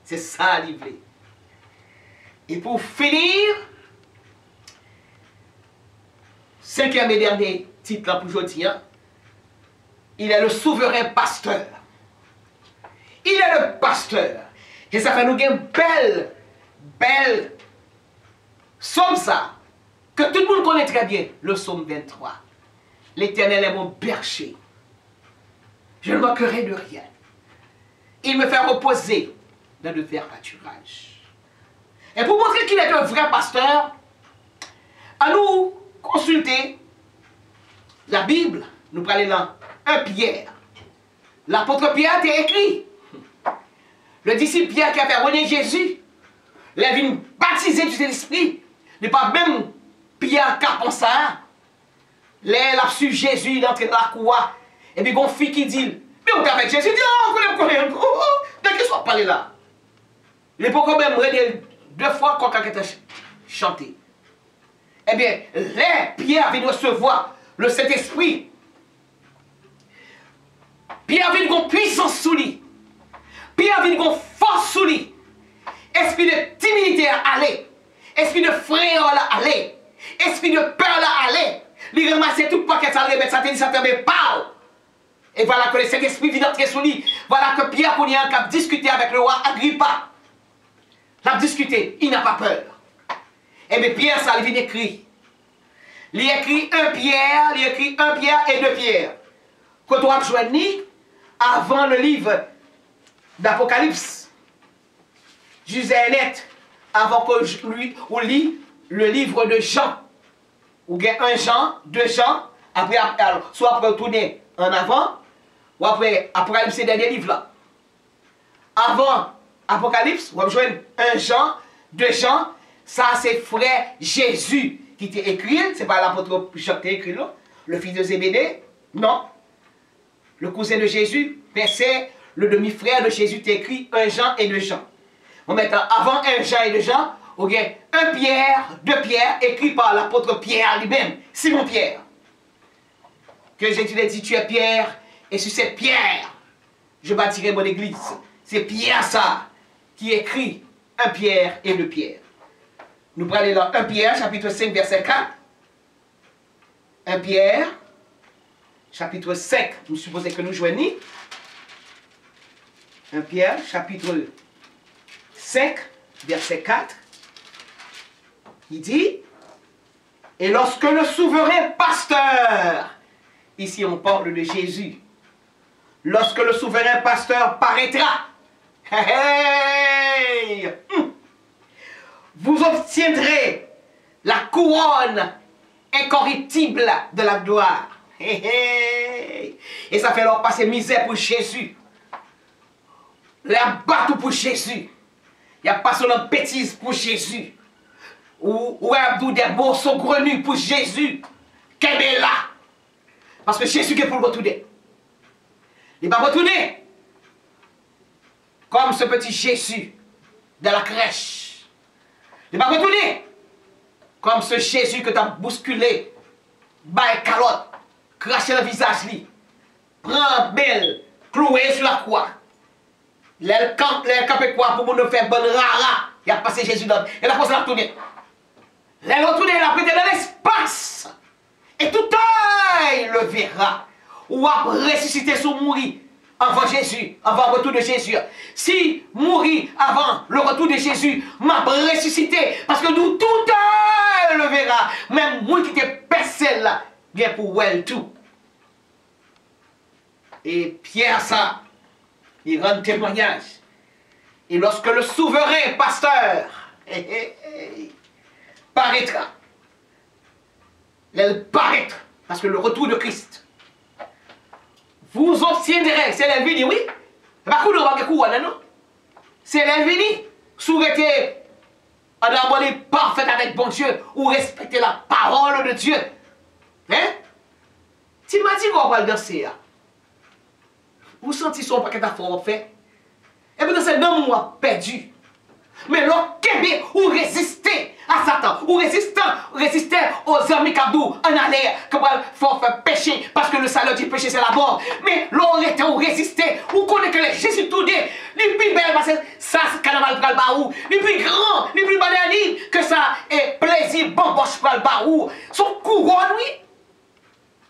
C'est ça l'idée. Et pour finir, 5e et dernier titre là pour aujourd'hui, il est le souverain pasteur. Il est le pasteur. Et ça fait nous une belle somme ça, que tout le monde connaît très bien, le psaume 23. L'Éternel est mon berger. Je ne manquerai de rien. Il me fait reposer dans de verts pâturages. Et pour montrer qu'il est un vrai pasteur, à nous consulter la Bible. Nous prenons dans 1 Pierre. L'apôtre Pierre a écrit. Le disciple Pierre qui a fait renier Jésus, il a vu baptiser du Saint-Esprit. n'est pas même Pierre qui a pensé ça. Là, su Jésus, il entre dans la cour. Et puis, il y a une fille qui dit, mais on est avec Jésus, il dit, oh, on connaît. De qui soit parlé là? Il n'est pas quand même redire 2 fois quand quelqu'un a chanté. Eh bien, là, Pierre vient recevoir le Saint-Esprit. Pierre vient une puissance sous lui. Pierre vient une force sous lui. Esprit de timidité à aller. Esprit de frayeur à aller. Esprit de peur à aller. Il ramasse tout paquet ça, il ça te parle. Et voilà que le Saint-Esprit vient d'entrer sous lui. Voilà que Pierre a discuté avec le roi Agrippa. Il a discuté, il n'a pas peur. Et bien Pierre, ça, il vient écrit. Il écrit 1 Pierre, il écrit 1 Pierre et 2 Pierre. que tu as joigni avant le livre d'Apocalypse. Jusqu'à net, avant que on lit le livre de Jean. Ou bien 1 Jean, 2 Jean, après, soit après tourner en avant, ou après Apocalypse, c'est le dernier livre là. Avant Apocalypse, vous avez 1 Jean, 2 Jean, ça c'est frère Jésus qui t'a écrit, c'est pas l'apôtre Jacques qui t'a écrit là, le fils de Zébédée, non. Le cousin de Jésus, mais c'est le demi-frère de Jésus t'a écrit 1 Jean et 2 Jean. On met avant 1 Jean et 2 Jean, ok, 1 Pierre, 2 Pierre, écrit par l'apôtre Pierre lui-même, Simon Pierre. Que Jésus a dit, tu es Pierre, et sur cette pierre, je bâtirai mon église. C'est Pierre ça, qui écrit 1 Pierre et 2 Pierre. Nous prenons dans 1 Pierre, chapitre 5, verset 4. 1 Pierre, chapitre 5, nous supposons que nous joignons. 1 Pierre, chapitre 5, verset 4. Il dit, et lorsque le souverain pasteur, ici on parle de Jésus, lorsque le souverain pasteur paraîtra, vous obtiendrez la couronne incorruptible de la gloire. Et ça fait leur passer misère pour Jésus. La battre pour Jésus. Il n'y a pas seulement bêtise pour Jésus. Ou abdou des mots saugrenus pour Jésus. Qu'elle est là. Parce que Jésus est pour le retourner. Il va retourner. Comme ce petit Jésus de la crèche. Il va retourner. Comme ce Jésus que tu as bousculé. Baille calotte. Craché le visage lui. Prends belle. Cloué sur la croix. Les campé quoi pour nous faire bonne rara. Il a passé Jésus dans. Et la force l'a retourné. Les retourné, il a prêté dans l'espace. Et tout œil le verra. Ou a ressuscité sous mourir avant Jésus, avant le retour de Jésus. Si mourir avant le retour de Jésus, m'a ressuscité. Parce que nous, tout œil le verra. Même moi qui t'ai percé là, bien pour elle tout. Et Pierre ça, il rend témoignage. Et lorsque le souverain pasteur paraîtra, elle paraîtra, parce que le retour de Christ, vous obtiendrez, c'est l'invini, oui, pas coup de couronne, non? C'est l'invini, souhaiter en harmonie parfaite avec bon Dieu, ou respecter la parole de Dieu. Hein? Tu m'as dit qu'on va le danser, vous sentez son paquet d'affaires fait? Et puis dans ces 2 mois perdus, mais l'on kébé ou résister à Satan, ou résister aux amis Kabdou, en aller, comme il faut faire pécher, parce que le salaire du péché c'est la mort. Mais l'on était ou résister, ou connaît que les Jésus tout dit, les plus belles, parce que ça c'est carnaval pour le baou, les plus grands, les plus bananiques, que ça est plaisir, bamboche pour le baou, son couronne, oui,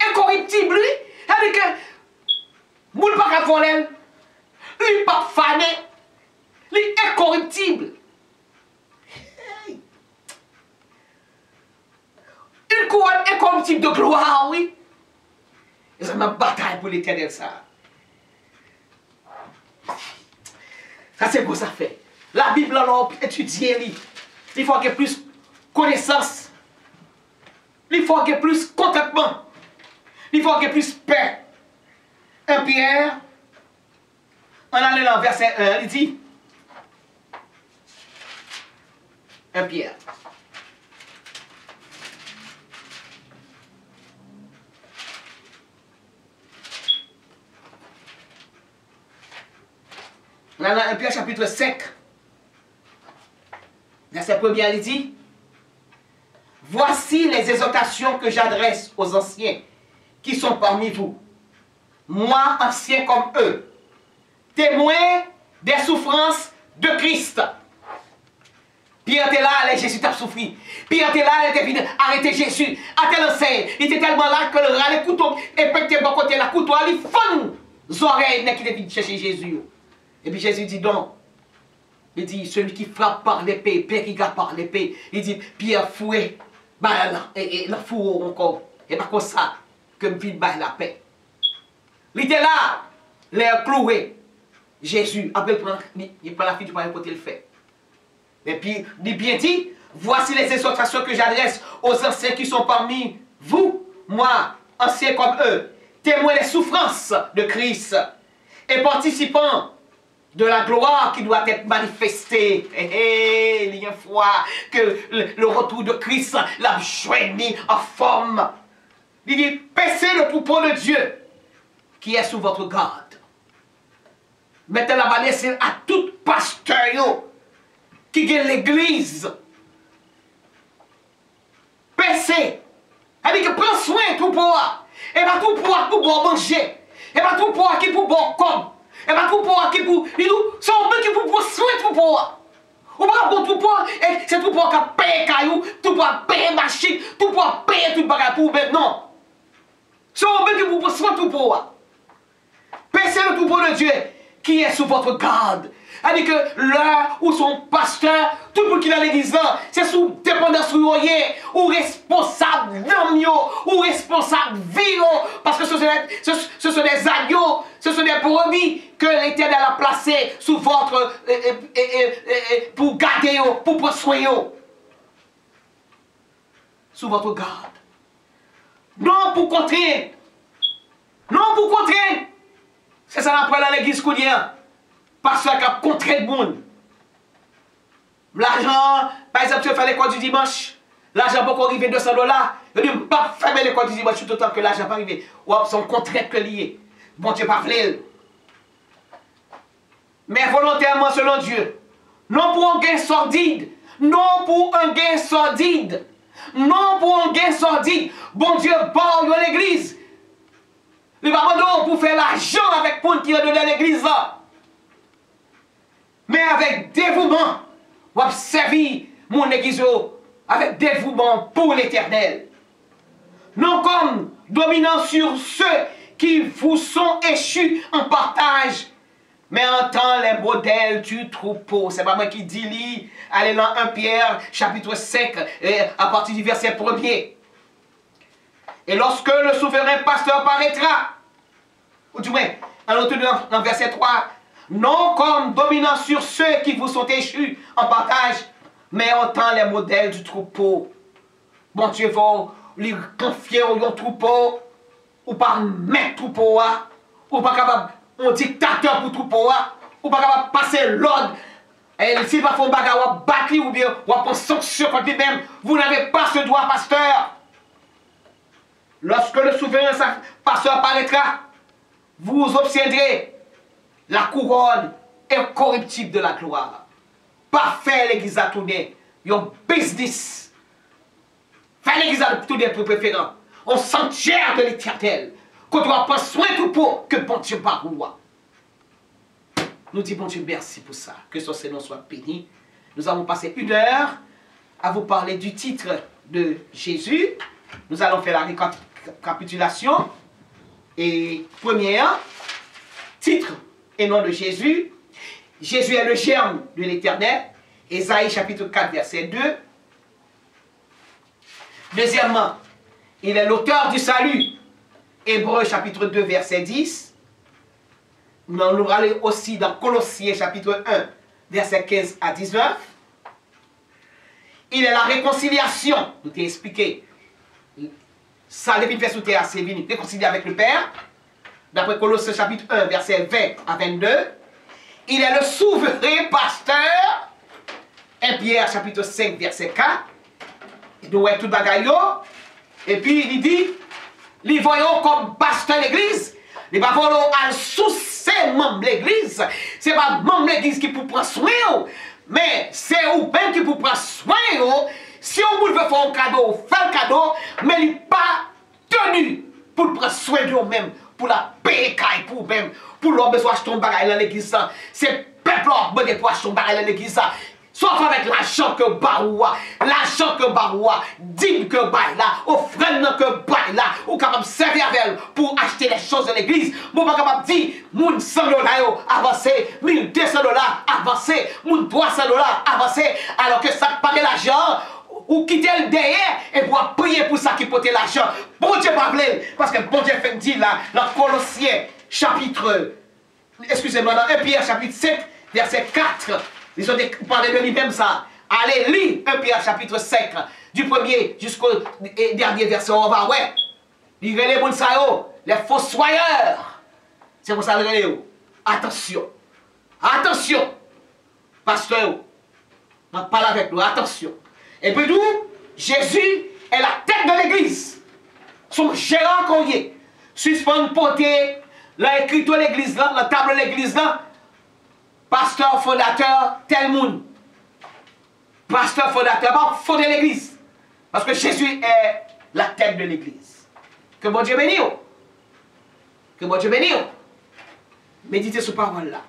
incorruptible, lui, avec que, moule pas qu'à voler, lui pas fané, lui incorruptible. Une couronne incorruptible de gloire, oui. Et c'est ma bataille pour l'éternel, ça. Ça, c'est beau, ça fait. La Bible, on a étudié, il faut qu'il y ait plus connaissance. Il faut qu'il y ait plus contentement. Il faut qu'il y ait plus paix. 1 Pierre, on allait dans verset 1, il dit 1 Pierre. On a dans 1 Pierre chapitre 5, verset 1, il dit, voici les exhortations que j'adresse aux anciens qui sont parmi vous. Moi, ancien comme eux, témoin des souffrances de Christ. Pierre était là, Jésus t'a souffert. Pierre était là, il était venu arrêter Jésus. À tel enseigne, il était tellement là que le râle couteau, et peut-être bon côté la couteau, il fond les oreilles qui était venu chercher Jésus. Et puis Jésus dit donc, il dit, celui qui frappe par l'épée, Pierre qui garde par l'épée, il dit, Pierre fouet, bah là, et la fourreau encore. Et pas comme ça, que vide bah la paix. Il était là, l'air cloué. Jésus, après il prend la fille du père côté le fait. Et puis, il bien dit, voici les exhortations que j'adresse aux anciens qui sont parmi vous, moi, anciens comme eux, témoins des souffrances de Christ et participants de la gloire qui doit être manifestée. Il y a une fois que le retour de Christ l'a joigné en forme. Il dit, paissez le troupeau de Dieu qui est sous votre garde. Mettez la balise à tout pasteur qui gagne l'église. Paissez. Elle dit que prends soin de tout pour. Et pas tout pour manger. Et pas tout pour qui pour boire comme. Et pas tout pour qui pour. C'est un peu qui pour soin de tout pour. Ou pas bon tout pour. Et c'est tout pour qui paye caillou, tout pour payer machine, tout pour payer tout bagage pour maintenant. C'est un peu qui pour soin de tout pour. Paissez le troupeau de Dieu qui est sous votre garde. Elle dit que là où son pasteur, tout le monde qui est dans l'église, c'est sous dépendance ou responsable d'homme, ou responsable vie, parce que ce sont des agneaux, ce sont des brebis que l'Éternel a placés sous votre, pour garder, pour prendre soin, sous votre garde. Non pour contraindre. Non pour contraindre. C'est ça qu'on apprend dans l'église courrière. Pasteur qui a contraint le monde. L'argent, par exemple, tu fais l'école du dimanche. L'argent peut arriver $200. Je dis, pas fermer l'école du dimanche tout autant que l'argent pas arriver. Ou son contrat que lié. Bon Dieu pas voulu. Mais volontairement selon Dieu. Non pour un gain sordide. Non pour un gain sordide. Non pour un gain sordide. Bon Dieu parle de l'église. Il va pas pour faire l'argent avec pour qui est dans l'église là. Mais avec dévouement, vous avez servi mon église avec dévouement pour l'Éternel. Non comme dominant sur ceux qui vous sont échus en partage, mais en tant les modèles du troupeau. C'est pas moi qui dis, allez dans 1 Pierre, chapitre 5, à partir du verset 1er. Et lorsque le souverain pasteur paraîtra, ou du moins, en retournant dans verset 3, non comme dominant sur ceux qui vous sont échus en partage, mais en tant les modèles du troupeau. Bon Dieu va lui confier au troupeau, ou pas mettre troupeau, ou pas capable un dictateur pour troupeau, ou pas capable passer l'ordre. Et s'il va faire un bagage, ou battre ou bien ou prendre sanction contre lui-même, vous n'avez pas ce droit, pasteur. Lorsque le souverain pasteur apparaîtra, vous obtiendrez la couronne incorruptible de la gloire. Pas faire l'église à tourner, un business. Faire l'église à tourner pour préférant. Un sanctuaire de l'Éternel. Qu'on doit prendre soin tout pour que bon Dieu paroua. Nous disons bon Dieu merci pour ça. Que son nom soit béni. Nous avons passé 1 heure à vous parler du titre de Jésus. Nous allons faire la récapitulation. Et première, titre et nom de Jésus. Jésus est le germe de l'Éternel. Ésaïe chapitre 4 verset 2. Deuxièmement, il est l'auteur du salut. Hébreux chapitre 2 verset 10. Nous allons aller aussi dans Colossiens chapitre 1 verset 15 à 19. Il est la réconciliation. Nous t'ai expliqué. Ça, les fait sous terre, c'est venu réconcilier avec le Père. D'après Colossiens chapitre 1 verset 20 à 22. Il est le souverain pasteur. 1 Pierre chapitre 5 verset 4. Il doit être tout bagaille. Et puis il dit, les voyons comme pasteur de l'église. Les pas voyons à sous ses membres de l'église. C'est pas membre de l'église qui peut prendre soin. Mais c'est vous-même qui peut prendre soin. Si on veut faire un cadeau, fait le cadeau. Mais il n'est pas tenu pour prendre soin de vous-même. Pour la paix pour vous-même. Pour l'homme besoin d'acheter un bagage dans l'église. C'est le peuple qui a besoin d'acheter un bagage dans l'église. Sauf avec l'argent que baroua, l'argent que baroua, dîme que baille là, offrande que baille là, ou capable de servir avec elle pour acheter les choses de l'église. Vous pas capable de dire, moun $100 avancé, $1200 avancé, moun $300 avancé, alors que ça pague l'argent, ou quitter le derrière et pour prier pour ça qui porte l'argent. Bon Dieu pas parce que bon Dieu fait dire là, dans Colossiens chapitre, excusez-moi, dans 1 Pierre chapitre 7, verset 4, ils ont parlé de lui-même ça. Allez, lis 1 Pierre chapitre 5, du premier jusqu'au dernier verset, on va, ouais. Livrez les bons les fossoyeurs. C'est pour ça que attention. Attention. Pasteur, on parle avec nous, attention. Et puis d'où Jésus est la tête de l'église. Son gérant qu'on y est. Suspend porter l'écriture de l'église là, la table de l'église là. Pasteur, fondateur, tel monde. Pasteur, fondateur, pas fonder l'église. Parce que Jésus est la tête de l'église. Que mon Dieu bénisse. Que mon Dieu bénisse. Méditez sur parole là.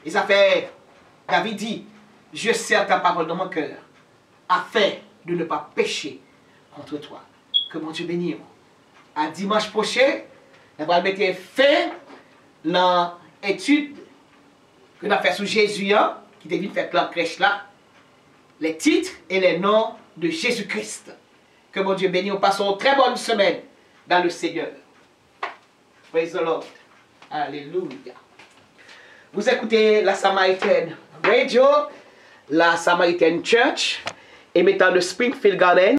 Et ça fait, David dit, je serre ta parole dans mon cœur, afin de ne pas pécher contre toi. Que mon Dieu bénisse. À dimanche prochain, on va mettre fin dans l'étude que nous avons fait sur Jésus, hein, qui devait faire la crèche là, les titres et les noms de Jésus-Christ. Que mon Dieu bénisse. Nous passons une très bonne semaine dans le Seigneur. Praise the Lord. Alléluia. Vous écoutez la Samaritan Radio, la Samaritan Church, émettant de Springfield Garden.